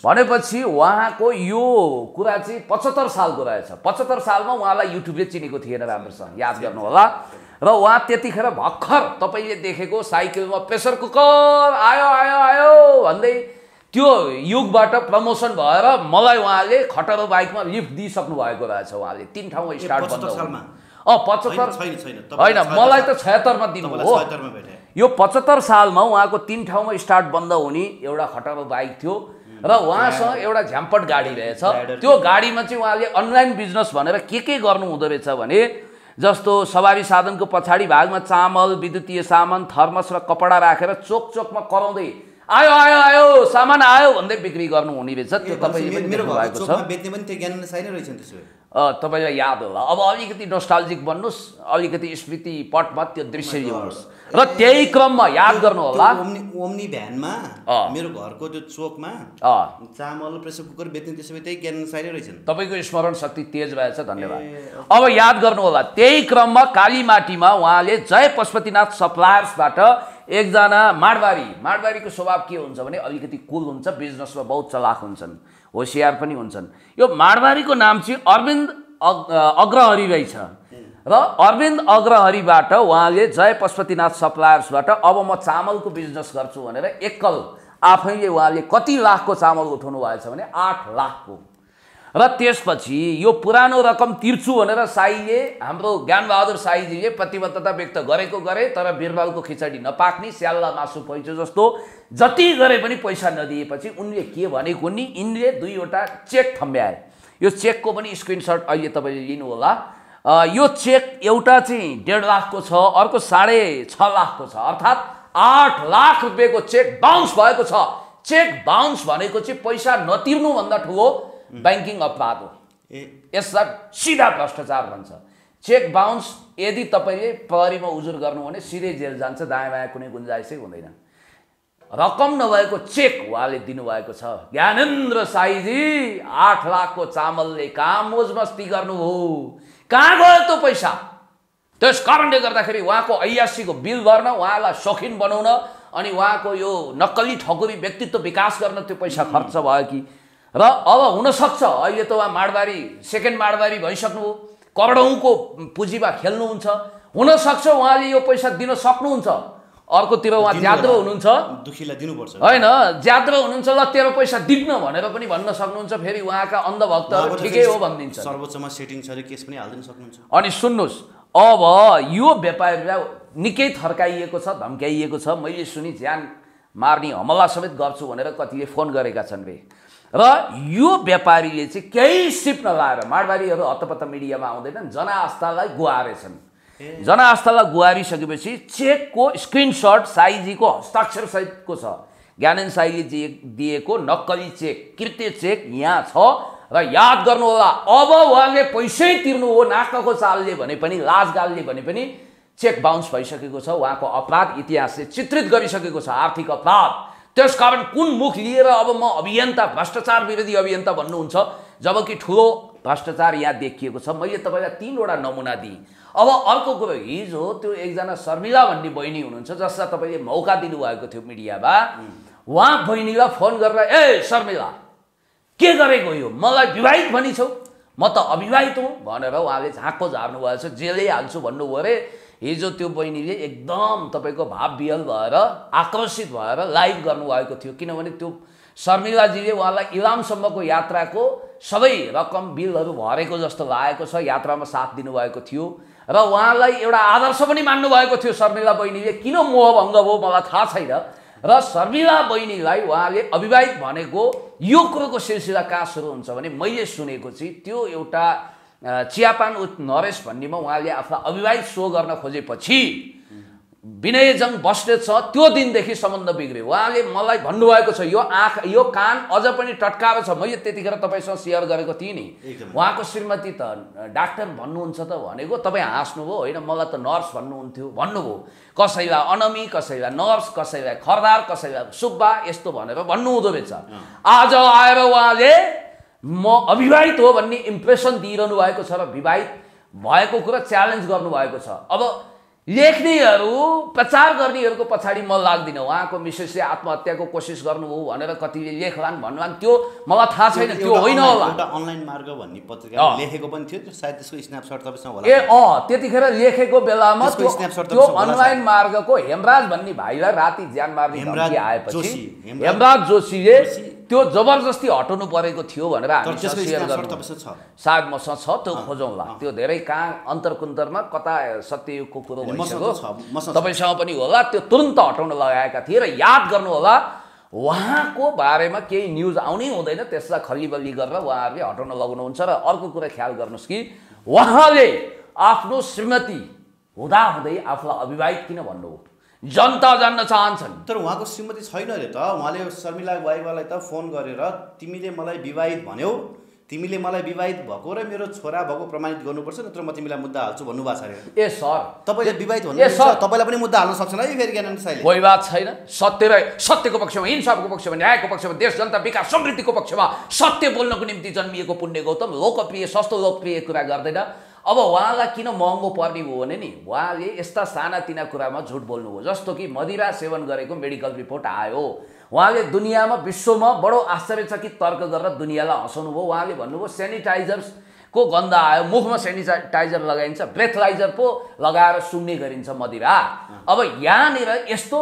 भनेपछि उहाँको यो कुरा चाहिँ 75 सालको रहेछ। 75 सालमा उहाँलाई युट्युबले चिनेको थिएन राम्रोसँग, याद गर्नु होला। र उहाँ त्यतिखेर भर्खर तपाईँले देखेको साइकलमा प्रेसर कुकर आयो आयो आयो भन्दै त्यो युगबाट प्रमोसन भएर मलाई उहाँले खटरो बाइकमा लिफ्ट दिइसक्नु भएको रहेछ। उहाँले 3 ठाउँमा स्टार्ट बन्द 75 होइन, मलाई त 76 मा दिनु हो। यो 75 सालमा उहाँको 3 ठाउँमा स्टार्ट बन्द हुने एउटा खटरो बाइक थियो र उहाँसँग एउटा झ्याम्पट गाडी रहेछ। त्यो गाडीमा चाहिँ उहाँले अनलाइन बिजनेस भनेर के गर्नु हुँदो रहेछ भने, जस्तो सवारी साधनको पछाडि भागमा चामल, विद्युतीय सामान, थर्मस र कपडा राखेर चोक चोकमा कराउँदै आयो आयो आयो सामान आयो भन्दै बिक्री गर्नु हुने रहेछ। त्यो तपाईँले पनि देख्नु भएको छ। बेच्ने पनि त्यो ज्ञानेन्द्र साई नै रहेछन् त्यसो भए। तपाईँलाई याद होला। अब अलिकति नोस्टाल्जिक बन्नुहोस्, अलिकति स्मृति पटमा त्यो दृश्य ल्याउनुहोस् र त्यही क्रममा याद गर्नु होला। ओम्नी भ्यानमा मेरो घरको त्यो चोकमा चामल, प्रेसर कुकर बेच्ने त्यसो भए त्यही ज्ञानेन्द्र साई नै रहेछन्। तपाईँको स्मरण शक्ति तेज रहेछ, धन्यवाद। अब याद गर्नु होला, त्यही क्रममा कालीमाटीमा उहाँले जय पशुपतिनाथ सप्लायर्सबाट एकजना माडवारीको स्वभाव के हुन्छ भने अलिकति कुल हुन्छ, बिजनेसमा बहुत चलाख हुन्छन्, होसियार पनि हुन्छन्। यो माडवारीको नाम चाहिँ अरविन्द अग्रहरी रहेछ र अरविन्द अग्रहरीबाट उहाँले जय पशुपतिनाथ सप्लायर्सबाट अब म चामलको बिजनेस गर्छु भनेर एकल आफैले उहाँले कति लाखको चामल उठाउनु भएछ भने 8 लाखको। र त्यसपछि यो पुरानो रकम तिर्छु भनेर साईले, हाम्रो ज्ञानबहादुर साईजीले प्रतिबद्धता व्यक्त गरेको गरे, तर बिरबलको खिचडी नपाक्ने, स्याल्ला मासु पैँचो जस्तो जति गरे पनि पैसा नदिएपछि उनले के भनेको नि, यिनले 2वटा चेक थम्ब्याए। यो चेकको पनि स्क्रिनसट अहिले तपाईँले लिनु होला। यो चेक एउटा चाहिँ 1.5 लाखको छ, अर्को 6.5 लाखको छ, अर्थात् 8 लाख रुपियाँको चेक बााउन्स भएको छ। चेक बााउन्स भनेको चाहिँ पैसा नतिर्नुभन्दा ठुलो बैंकिङ अपराध हो। यसलाई सिधा भ्रष्टाचार भन्छ। चेक बााउन्स यदि तपाईँले प्रहरीमा उजुर गर्नु भने सिधै जेल जान्छ, दायाँ बायाँ कुनै गुन्जाइसै हुँदैन। रकम नभएको चेक उहाँले दिनुभएको छ। ज्ञानेन्द्र साईजी 8 लाखको चामलले कहाँ मोज मस्ती गर्नुभयो, कहाँ गयो त्यो पैसा? त्यस कारणले गर्दाखेरि उहाँको ऐयासीको बिल भर्न, उहाँलाई शौखिन बनाउन अनि उहाँको यो नक्कली ठकुरी व्यक्तित्व विकास गर्न त्यो पैसा खर्च भयो कि? र अब हुनसक्छ अहिले त उहाँ माडवारी, सेकेन्ड माडवारी भइसक्नुभयो, करोडौँको पुँजीमा खेल्नुहुन्छ, हुनसक्छ उहाँले यो पैसा दिन सक्नुहुन्छ। अर्कोतिर उहाँ ज्याद्रो हुनुहुन्छ, दुखीलाई दिनुपर्छ होइन, ज्याद्रो हुनुहुन्छ, ल तेरो पैसा दिन्न भनेर पनि भन्न सक्नुहुन्छ। फेरि उहाँका अन्धभक्तहरू ठिकै हो भनिदिन्छ, सर्वोच्चमा सेटिङ छ, केस पनि हाल्दिन सक्नुहुन्छ। अनि सुन्नुहोस्, अब यो व्यापारीलाई निकै थर्काइएको छ, धम्काइएको छ। मैले सुनि ज्यान मार्ने हमला समेत गर्छु भनेर कतिले फोन गरेका छन् रे। र यो व्यापारीले चाहिँ केही सिप नलाएर, माडवारीहरू हत्तपत्त मिडियामा आउँदैनन्, जनआस्थालाई गुहारेछन्। जनआस्थालाई गुहारिसकेपछि चेकको स्क्रिनसट साईजीको हस्ताक्षर सहितको छ। ज्ञानेन्द्र साईले दिएको नक्कली चेक, कृत्य चेक यहाँ छ। र याद गर्नु होला, अब उहाँले पैसै तिर्नु हो, नाकको चालले भने पनि, लाजगालले भने पनि चेक बााउन्स भइसकेको छ। उहाँको अपराध इतिहासले चित्रित गरिसकेको छ, आर्थिक अपराध। त्यसकारण कुन मुख लिएर अब म अभियन्ता, भ्रष्टाचार विरोधी अभियन्ता भन्नुहुन्छ, जबकि ठुलो भ्रष्टाचार यहाँ देखिएको छ। मैले तपाईँलाई 3वटा नमुना दिएँ। अब अर्को कुरो, हिजो त्यो एकजना शर्मिला भन्ने बहिनी हुनुहुन्छ, जसलाई तपाईँले मौका दिनुभएको थियो मिडियामा, उहाँ बहिनीलाई फोन गरेर, ए शर्मिला के गरेको यो, मलाई विवाहित भनिछौ, म त अविवाहित हुँ भनेर उहाँले झाँको झार्नु भएको छ। जेलै हाल्छु भन्नुभयो अरे। हिजो त्यो बहिनीले एकदम तपाईँको भाव विहल भएर आकर्षित भएर लाइभ गर्नुभएको थियो, किनभने त्यो शर्मिलाजीले उहाँलाई इलामसम्मको यात्राको सबै रकम बिलहरू भरेको जस्तो लागेको छ, यात्रामा साथ दिनुभएको थियो र उहाँलाई एउटा आदर्श पनि मान्नुभएको थियो शर्मिला बहिनीले। किन मोहभङ्ग भयो मलाई थाहा छैन र शर्मिला बहिनीलाई उहाँले अविवाहित भनेको यो कुरोको सिलसिला कहाँ सुरु हुन्छ भने मैले सुनेको चाहिँ त्यो एउटा चियापान उत नरेश भन्नेमा उहाँले आफूलाई अविवाहित सो गर्न खोजेपछि विनयजङ बस्नेतसँग त्यो दिनदेखि सम्बन्ध बिग्रियो। उहाँले मलाई भन्नुभएको छ यो आँख यो कान अझ पनि टट्कारो छ, मैले त्यतिखेर तपाईँसँग सेयर गरेको थिएँ नि। उहाँको श्रीमती त डाक्टर भन्नुहुन्छ त भनेको, तपाईँ हाँस्नुभयो होइन, मलाई त नर्स भन्नुहुन्थ्यो भन्नुभयो, कसैलाई अनमी, कसैलाई नर्स, कसैलाई खरदार, कसैलाई सुब्बा यस्तो भनेर भन्नुहुँदो रहेछ। आज आएर उहाँले म अविवाहित हो भन्ने इम्प्रेसन दिइरहनु भएको छ र विवाहित भएको कुरा च्यालेन्ज गर्नुभएको छ। अब लेख्नेहरू प्रचार गर्नेहरूको पछाडि म लाग्दिनँ। उहाँको मिसेसले आत्महत्याको कोसिस गर्नुभयो भनेर कतिले लेखलान् भन्लान्, त्यो मलाई थाहा छैन, त्यो होइन होला। एउटा अनलाइन मार्ग भन्ने पत्रिकाले लेखेको पनि थियो, सायद त्यसको स्न्यापसट तपाईसँग होला। त्यतिखेर लेखेको बेलामा त्यो अनलाइन मार्गको हेमराज भन्ने भाइलाई राति ज्यान मार्ने धम्की आएपछि हेमराज जोशीले त्यो जबरजस्ती हटाउनु परेको थियो भनेर हामी सेयर गर्नु, सायद मसँग छ, त्यो खोजौँला। त्यो धेरै कहाँ अन्तरकुन्तरमा कता सत्ययुगको कुरो भइसक्यो, तपाईँसँग पनि होला। त्यो तुरन्त हटाउन लगाएका थिए र याद गर्नु होला उहाँको बारेमा केही न्युज आउनै हुँदैन, त्यसलाई खल्लीबल्ली गरेर उहाँहरूले हटाउन लगाउनुहुन्छ। र अर्को कुरा ख्याल गर्नुहोस् कि उहाँले आफ्नो श्रीमती हुँदाहुँदै आफूलाई अविवाहित किन भन्नुभयो, जनता जान्न चाहन्छन्। तर उहाँको श्रीमती छैन अरे त। उहाँले शर्मिला वाइवालाई त फोन गरेर तिमीले मलाई विवाहित भन्यौ, तिमीले मलाई विवाहित भएको र मेरो छोरा भएको प्रमाणित गर्नुपर्छ, नत्र म तिमीलाई मुद्दा हाल्छु भन्नुभएको छ अरे। ए सर, तपाईँले विवाहित भन्नुहुन्छ, तपाईँलाई पनि मुद्दा हाल्न सक्छन् है फेरि ज्ञानेन्द्र साईले? कोही बात छैन। सत्यको पक्षमा, इन्साफको पक्षमा, न्यायको पक्षमा, देश जनता विकास समृद्धिको पक्षमा सत्य बोल्नको निम्ति जन्मिएको पुण्य गौतम लोकप्रिय सस्तो लोकप्रिय कुरा गर्दैन। अब उहाँलाई किन महँगो पर्ने भयो भने नि उहाँले यस्ता सानातिना कुरामा झुट बोल्नुभयो, जस्तो कि मदिरा सेवन गरेको मेडिकल रिपोर्ट आयो। उहाँले दुनियाँमा विश्वमा बडो आश्चर्यचकित तर्क गरेर दुनियाँलाई हँसाउनु भयो। उहाँले भन्नुभयो सेनिटाइजर्सको गन्ध आयो, मुखमा सेनिटाइजर लगाइन्छ, ब्रेथलाइजर पो लगाएर सुन्ने गरिन्छ मदिरा। अब यहाँनिर यस्तो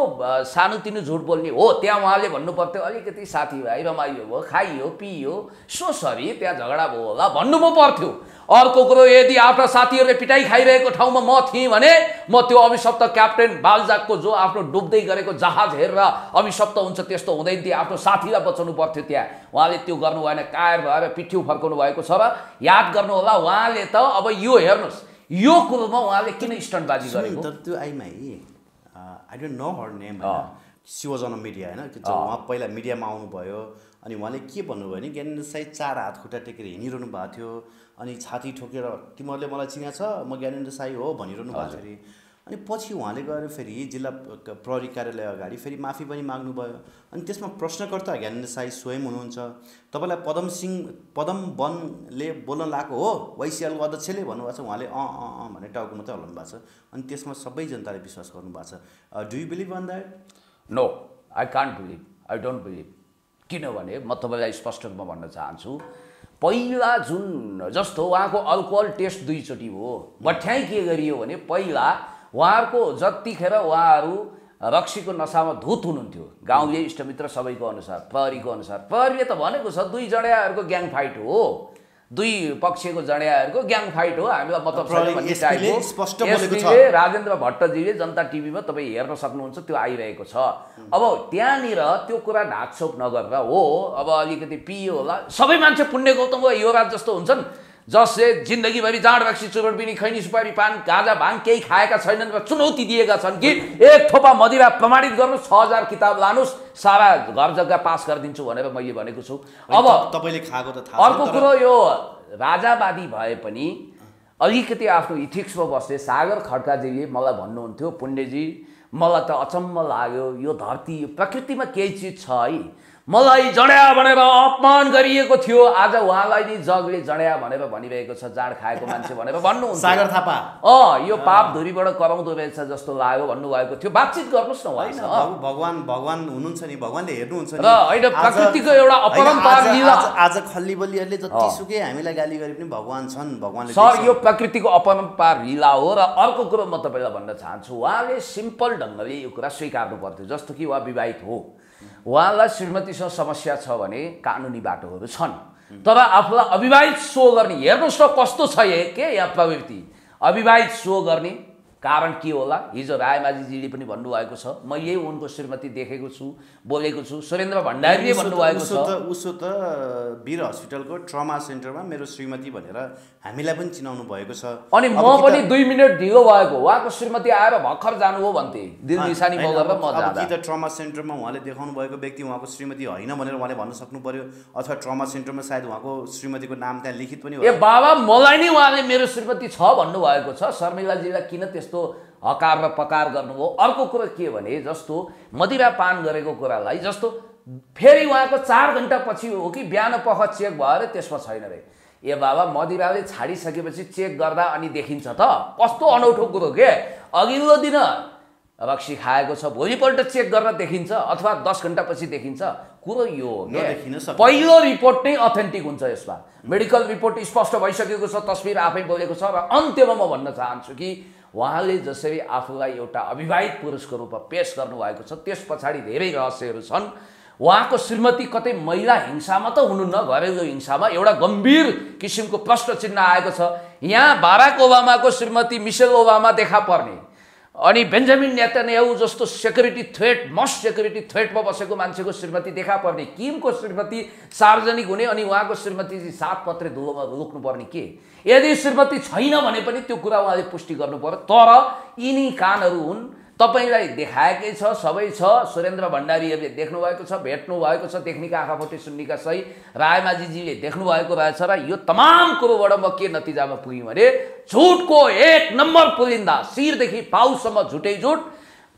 सानोतिनो झुट बोल्ने हो, त्यहाँ उहाँले भन्नुपर्थ्यो अलिकति साथीभाइ रमाइलो भयो, खाइयो पिइयो, सो सरी त्यहाँ झगडा भयो होला भन्नु पो पर्थ्यो। अर्को कुरो, यदि आफ्ना साथीहरूले पिटाइ खाइरहेको ठाउँमा म थिएँ भने म त्यो अभिशप्त क्याप्टेन बालजाकको जो आफ्नो डुब्दै गरेको जहाज हेरेर अभिशप्त हुन्छ त्यस्तो हुँदैन थियो, आफ्नो साथीलाई बचाउनु पर्थ्यो। त्यहाँ उहाँले त्यो गर्नु भएन, कायर भएर पिठ्यु फर्काउनु भएको छ। र याद गर्नु होला उहाँले त अब यो हेर्नुहोस् यो कुरोमा उहाँले किन स्टन्टबाजी गरेको। तर त्यो आइमाई I don't know her name, she was on media होइन, उहाँ पहिला मिडियामा आउनुभयो अनि उहाँले के भन्नुभयो भने ज्ञानेन्द्र साई 4 हात खुट्टा टेकेर हिँडिरहनु भएको थियो, अनि छाती ठोकेर तिमीहरूले मलाई चिना छ म ज्ञानेन्द्र साई हो भनिरहनु भएको थियो अरे। अनि पछि उहाँले गएर फेरि जिल्ला प्रहरी कार्यालय अगाडि फेरि माफी पनि माग्नुभयो। अनि त्यसमा प्रश्नकर्ता ज्ञानेन्द्र साई स्वयं हुनुहुन्छ। तपाईँलाई पदम वनले बोल्न लागेको हो, वाइसिएलको अध्यक्षले भन्नुभएको छ, उहाँले भने टाउको मात्रै हल्लाउनु भएको छ। अनि त्यसमा सबै जनताले विश्वास गर्नुभएको छ। Do you believe on that? No, I can't believe, I don't believe. किनभने म तपाईँलाई स्पष्ट रूपमा भन्न चाहन्छु, पहिला जुन जस्तो उहाँको अल्कोहल टेस्ट 2 चोटि भयो, बठ्याइ के गरियो भने पहिला उहाँहरूको जतिखेर उहाँहरू रक्सीको नसामा धुत हुनुहुन्थ्यो, गाउँले इष्टमित्र सबैको अनुसार, प्रहरीको अनुसार, प्रहरीले त भनेको छ 2 जडियाहरूको ग्याङ फाइट हो, 2 पक्षको जडियाहरूको ग्याङ फाइट हो, हामीलाई मतलब छैन भन्ने टाइपको राजेन्द्र भट्टजीले जनता टिभीमा तपाईँ हेर्न सक्नुहुन्छ, त्यो आइरहेको छ। अब त्यहाँनिर त्यो कुरा ढाकछोप नगरेर हो, अब अलिकति पियो होला, सबै मान्छे पुण्य गौतमको युवराज जस्तो हुन्छन् जसले जिन्दगीभरि जाँड रक्सी चुरोट बिनी खैनी सुपारी पान गाजा भाङ केही खाएका छैनन् र चुनौती दिएका छन् कि एक थोपा मदिरा प्रमाणित गर्नु, 6000 किताब लानुहोस्, सारा घर जग्गा पास गरिदिन्छु भनेर मैले भनेको छु। अब तपाईँले खाएको त थाहा, अर्को कुरो यो राजावादी भए पनि अलिकति आफ्नो इथिक्समा बस्ने सागर खड्काजीले मलाई भन्नुहुन्थ्यो, पुण्यजी मलाई त अचम्म लाग्यो, यो धरती यो प्रकृतिमा केही चिज छ है, मलाई जड्या भनेर अपमान गरिएको थियो, आज उहाँलाई नि जगले जड्या भनेर भनिरहेको छ, जाड खाएको मान्छे भनेर भन्नुहुन्छ। सागर थापा यो पाप धुरीबाट कराउँदो रहेछ जस्तो लाग्यो भन्नुभएको थियो। बातचित गर्नुहोस् न उहाँसँग। भगवान हुनुहुन्छ नि, भगवानले हेर्नुहुन्छ नि। र होइन प्रकृतिको एउटा अपरम्पार लीला। आज खल्लीबल्लीहरूले जतिसुकै हामीलाई गाली गरे पनि भगवान छन्, भगवानले। सर यो प्रकृतिको अपरम्पार लीला हो। र अर्को कुरो म तपाईँलाई भन्न चाहन्छु, उहाँले सिम्पल ढङ्गले यो कुरा स्वीकार्नु पर्थ्यो। जस्तो कि उहाँ विवाहित हो, उहाँलाई श्रीमतीसँग समस्या छ भने कानुनी बाटोहरू छन्, तर आफूलाई अविवाहित सो गर्ने, हेर्नुहोस् न कस्तो छ के यहाँ प्रवृत्ति। अविवाहित सो गर्ने कारण के होला? हिजो रायमाझीजीले पनि भन्नुभएको छ, म यही उनको श्रीमती देखेको छु, बोलेको छु। सुरेन्द्र भण्डारीले भन्नुभएको छ, उसो त वीर हस्पिटलको ट्रमा सेन्टरमा मेरो श्रीमती भनेर हामीलाई पनि चिनाउनु भएको छ। अनि म पनि 2 मिनट ढिलो भएको, उहाँको श्रीमती आएर भर्खर जानु हो भन्थे, दिल निशानी बोलेर म जाँदा। कि त ट्रमा सेन्टरमा उहाँले देखाउनु भएको व्यक्ति उहाँको श्रीमती होइन भनेर उहाँले भन्न सक्नु पर्यो, अथवा ट्रमा सेन्टरमा सायद उहाँको श्रीमतीको नाम त्यहाँ लिखित पनि ए बाबा मलाई नै उहाँले मेरो श्रीमती छ भन्नुभएको छ। शर्मिलाजीलाई किन त्यस्तो हकार र पकार गर्नुभयो? अर्को कुरो के भने, जस्तो मदिरा पान गरेको कुरालाई जस्तो फेरि उहाँको 4 घण्टा पछि हो कि बिहान पख चेक भएर त्यसमा छैन रे। ए बाबा मदिराले छाडिसकेपछि चेक गर्दा अनि देखिन्छ त? कस्तो अनौठो कुरो के? अघिल्लो दिन रक्सी खाएको छ, भोलिपल्ट चेक गर्न देखिन्छ, अथवा 10 घण्टा पछि देखिन्छ। कुरो यो हो कि पहिलो रिपोर्ट नै अथेन्टिक हुन्छ। यसमा मेडिकल रिपोर्ट स्पष्ट भइसकेको छ, तस्बिर आफै बोलेको छ। र अन्त्यमा म भन्न चाहन्छु कि उहाँले जसरी आफूलाई एउटा अविवाहित पुरुषको रूपमा पेश गर्नुभएको छ, त्यस पछाडि धेरै रहस्यहरू छन्। उहाँको श्रीमती कतै महिला हिंसामा त हुनुहुन्न, घरेलु हिंसामा एउटा गम्भीर किसिमको प्रश्न चिन्ह आएको छ। यहाँ बाराक ओबामाको श्रीमती मिसेल ओबामा देखा पर्ने, अनि बेन्जामिन नेतान्याहु जस्तो सेक्युरिटी थ्रेट, मस्ट सेक्युरिटी थ्रेटमा बसेको मान्छेको श्रीमती देखा पर्ने, किमको श्रीमती सार्वजनिक हुने, अनि उहाँको श्रीमती 7 पत्रे धुलोमा लुक्नुपर्ने के? यदि श्रीमती छैन भने पनि त्यो कुरा उहाँले पुष्टि गर्नु पर्यो। तर यिनी कानहरू हुन्, तपाईलाई देखाएकै छ, सबै छ। सुरेन्द्र भण्डारीहरूले देख्नु भएको छ, भेट्नु भएको छ, देख्नेका आँखापट्टि सुन्नेका सही। रायमाझीजीले देख्नु भएको रहेछ। र यो तमाम कुरोबाट म के नतिजामा पुगेँ भने, झुटको 1 नम्बर पुलिन्दा, शिरदेखि पाउसम्म झुटै झुट।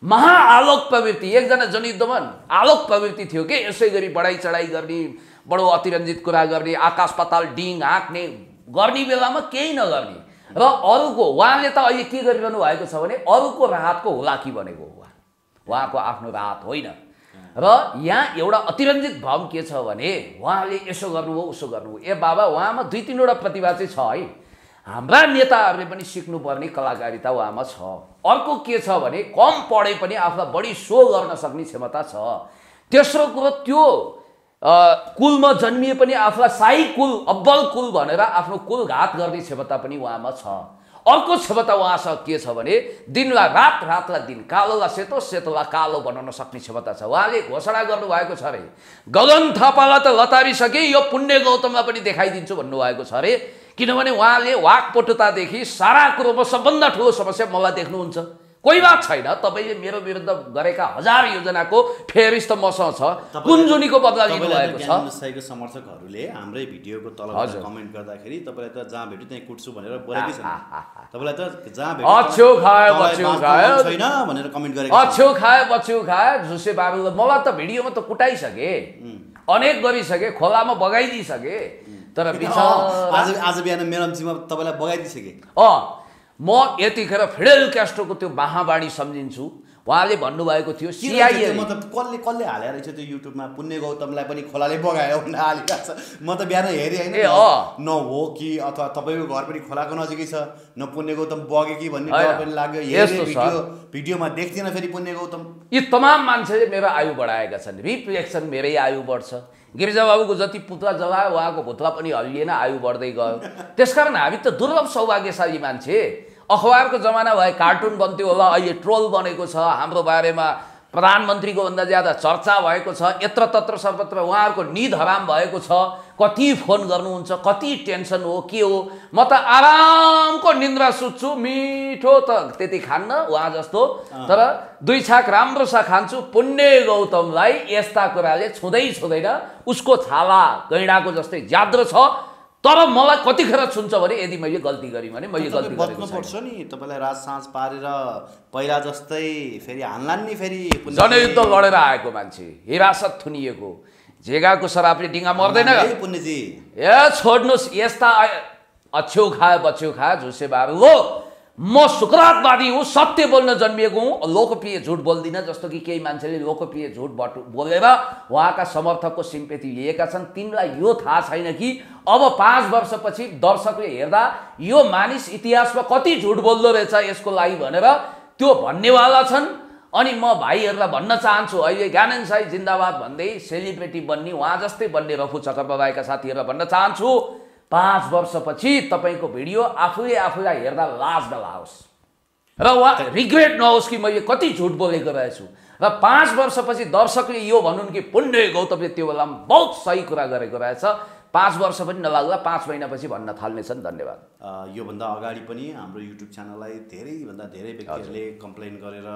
महाआलोक प्रवृत्ति, एकजना जनयुद्धमा आलोक प्रवृत्ति थियो कि यसै गरी बढाइ चढाइ गर्ने, बडो अतिरञ्जित कुरा गर्ने, आकाश पाताल डिङ हाँक्ने, गर्ने बेलामा केही नगर्ने। र अरूको उहाँले त अहिले के गरिरहनु भएको छ भने अरूको राहतको हुलाकी बनेको हो। उहाँको आफ्नो राहत होइन। र यहाँ एउटा अतिरञ्जित भ्रम के छ भने, उहाँले यसो गर्नुभयो उसो गर्नुभयो। ए बाबा उहाँमा 2-3 वटा प्रतिभा चाहिँ छ है। हाम्रा नेताहरूले पनि सिक्नुपर्ने कलाकारिता उहाँमा छ। अर्को के छ भने, कम पढे पनि आफूलाई बढी सो गर्न सक्ने क्षमता छ। तेस्रो कुरो, त्यो कुलमा जन्मिए पनि आफूलाई शाही कुल, अब्बल कुल भनेर आफ्नो कुल घात गर्ने क्षमता पनि उहाँमा छ। अर्को क्षमता उहाँसँग के छ भने, दिनलाई रात, रातलाई दिन, कालोलाई सेतो, सेतोलाई कालो बनाउन सक्ने क्षमता छ। उहाँले घोषणा गर्नुभएको छ अरे, गगन थापालाई त लतारिसके, यो पुण्य गौतमलाई पनि देखाइदिन्छु भन्नुभएको छ अरे। किनभने उहाँले वाकपटुतादेखि सारा कुरोमा सबभन्दा ठुलो समस्या मलाई देख्नुहुन्छ। कोही बात छैन, तपाईँले मेरो विरुद्ध गरेका 1000 योजनाको फेरिस्त मसँग छ, कुनजुनीको बदला लिनुभएको छ। साईको समर्थकहरूले हाम्रै भिडियोको तल कमेन्ट गर्दाखेरि तपाईँलाई त जहाँ भेट्यो त्यहीँ कुट्छु भनेर बोलेकै छ। तपाईँलाई त जहाँ भेट्यो अच्छो खायो बच्चो खायो छैन भनेर कमेन्ट गरेको छ। अच्छो खायो बच्चो खायो झुसे बाबु, मलाई त भिडियोमा त कुटाइसके, अनेक गरिसके, खोलामा बगाइदिइसके। तर आज बिहान मेरमजीमा तपाईँलाई बगाइदिइसके। म यतिखेर फिडेल क्यास्ट्रोको त्यो महावाणी सम्झिन्छु। उहाँले भन्नुभएको थियो सिआइए, म त कसले हालेर रहेछ त्यो युट्युबमा, पुण्य गौतमलाई पनि खोलाले बगायो भनेर हालिरहेको छ। म त बिहान हेरेँ होइन, न हो कि अथवा तपाईँको घर पनि खोलाको नजिकै छ, न पुण्य गौतम बग्यो कि भन्ने डर पनि लाग्यो। भिडियोमा देख्थिएन फेरि पुण्य गौतम। यी तमाम मान्छेले मेरो आयु बढाएका छन्, रिफ्लेक्सन मेरै आयु बढ्छ। गिरिजा बाबुको जति पुतला जलायो उहाँको पुतला पनि हल्लिएन, आयु बढ्दै गयो। त्यसकारण हामी त दुर्लभ सौभाग्यशाली मान्छे। अखबारको जमाना भए कार्टुन बन्थ्यो होला, अहिले ट्रोल बनेको छ, हाम्रो बारेमा प्रधानमन्त्रीको भन्दा ज्यादा चर्चा भएको छ, यत्र तत्र सर्वत्र उहाँहरूको निद हराम भएको छ। कति फोन गर्नुहुन्छ, कति टेन्सन हो, के हो। म त आरामको निन्द्रा सुत्छु, मिठो त त्यति खान्न उहाँ जस्तो, तर 2 छाक राम्रो सा खान्छु। पुण्य गौतमलाई यस्ता कुराले छुँदै छुँदैन, उसको छाला गैँडाको जस्तै ज्याद्रो छ। तर मलाई कतिखेर छुन्छ भने यदि मैले गल्ती गरेँ भने मैले गल्ती गरेको पर्छ नि। तपाईँलाई रात साँझ पारेर पहिला जस्तै फेरि हान्लान् नि। फेरि जनयुद्ध लडेर आएको मान्छे, हिरासत थुनिएको, जेगाको शराबले डिङ्गा मर्दैन पुण्यजी ए छोड्नुहोस् यस्ता अच्छ्यौ खाए बच्च्यौ खाए झुसे बाबु हो म सुकरातवादी हुँ सत्य बोल्न जन्मिएको हुँ लोकप्रिय झुट बोल्दिनँ जस्तो कि केही मान्छेले लोकप्रिय झुट बोलेर उहाँका समर्थकको सिम्पेथी लिएका छन् तिमीलाई यो थाहा छैन कि अब 5 वर्षपछि दर्शकले हेर्दा यो मानिस इतिहासमा कति झुट बोल्दो रहेछ यसको लागि भनेर त्यो भन्नेवाला छन् अनि म भाइहरूलाई भन्न चाहन्छु अहिले ज्ञानेन्द्र साई जिन्दाबाद भन्दै सेलिब्रेटी बन्ने उहाँ जस्तै बन्ने रफू चक्रप्रभाका साथीहरूलाई भन्न चाहन्छु 5 वर्षपछि तपाईँको भिडियो आफूलाई हेर्दा लाज नलाओस् र उहाँ रिग्रेट नहोस् कि मैले कति झुट बोलेको रहेछु र 5 वर्षपछि दर्शकले यो भनुन् कि पुण्य गौतमले त्यो बेलामा बहुत सही कुरा गरेको रहेछ 5 वर्ष पनि नलाग्ला 5 महिनापछि भन्न थाल्नेछन् धन्यवाद योभन्दा अगाडि पनि हाम्रो युट्युब च्यानललाई धेरैभन्दा धेरै व्यक्तिहरूले कम्प्लेन गरेर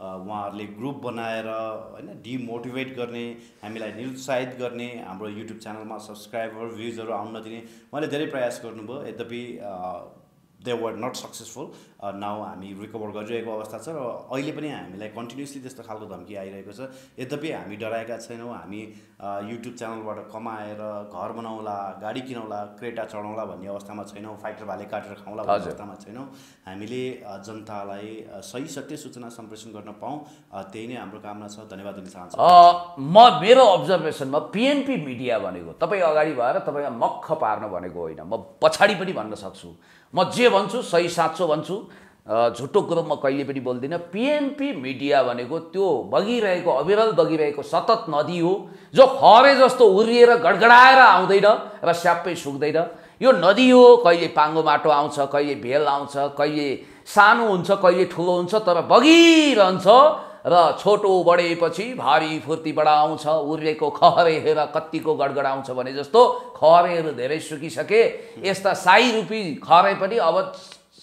उहाँहरूले ग्रुप बनाएर हैन डिमोटिभेट गर्ने हामीलाई निरुत्साहित गर्ने हाम्रो युट्युब च्यानलमा सब्सक्राइबर भ्युजहरू आउन नदिने उहाँले धेरै प्रयास गर्नुभयो यद्यपि they were not successful now हामी रिकभर गरिरहेको अवस्था छ र अहिले पनि हामीलाई कन्टिन्युसली त्यस्तो खालको धम्की आइरहेको छ यद्यपि हामी डराएका छैनौँ हामी युट्युब च्यानलबाट कमाएर घर बनाउला गाडी किनौला क्रेटा चढाउला भन्ने अवस्थामा छैनौँ फाइटर भाले काटेर खाउँला भन्ने अवस्थामा छैनौँ हामीले जनतालाई सही सत्य सूचना सम्प्रेषण गर्न पाऊँ त्यही नै हाम्रो कामना छ धन्यवाद दिन चाहन्छु म मेरो अब्जर्भेसनमा पिएनपी मिडिया भनेको तपाईँ अगाडि भएर तपाईँलाई मक्ख पार्न भनेको होइन म पछाडि पनि भन्न सक्छु म जे भन्छु सही साँचो भन्छु झुटो कुरो म कहिले पनि बोल्दिनँ पिएनपी मिडिया भनेको त्यो बगिरहेको अविरल बगिरहेको सतत नदी हो जो खरे जस्तो उर्लिएर गडगडाएर आउँदैन र स्याप्पै सुक्दैन यो नदी हो कहिले पाङ्गो माटो आउँछ कहिले भेल आउँछ कहिले सानो हुन्छ कहिले ठुलो हुन्छ तर बगिरहन्छ र छोटो बढेपछि भारी फुर्ती बडा आउँछ उर्लेको खहरे हेर कत्तिको गडगड आउँछ भने जस्तो खहरेहरू धेरै सुकिसके यस्ता साई रूपी खहरे पनि अब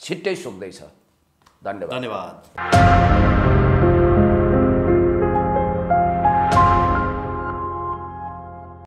छिट्टै सुक्दैछ धन्यवाद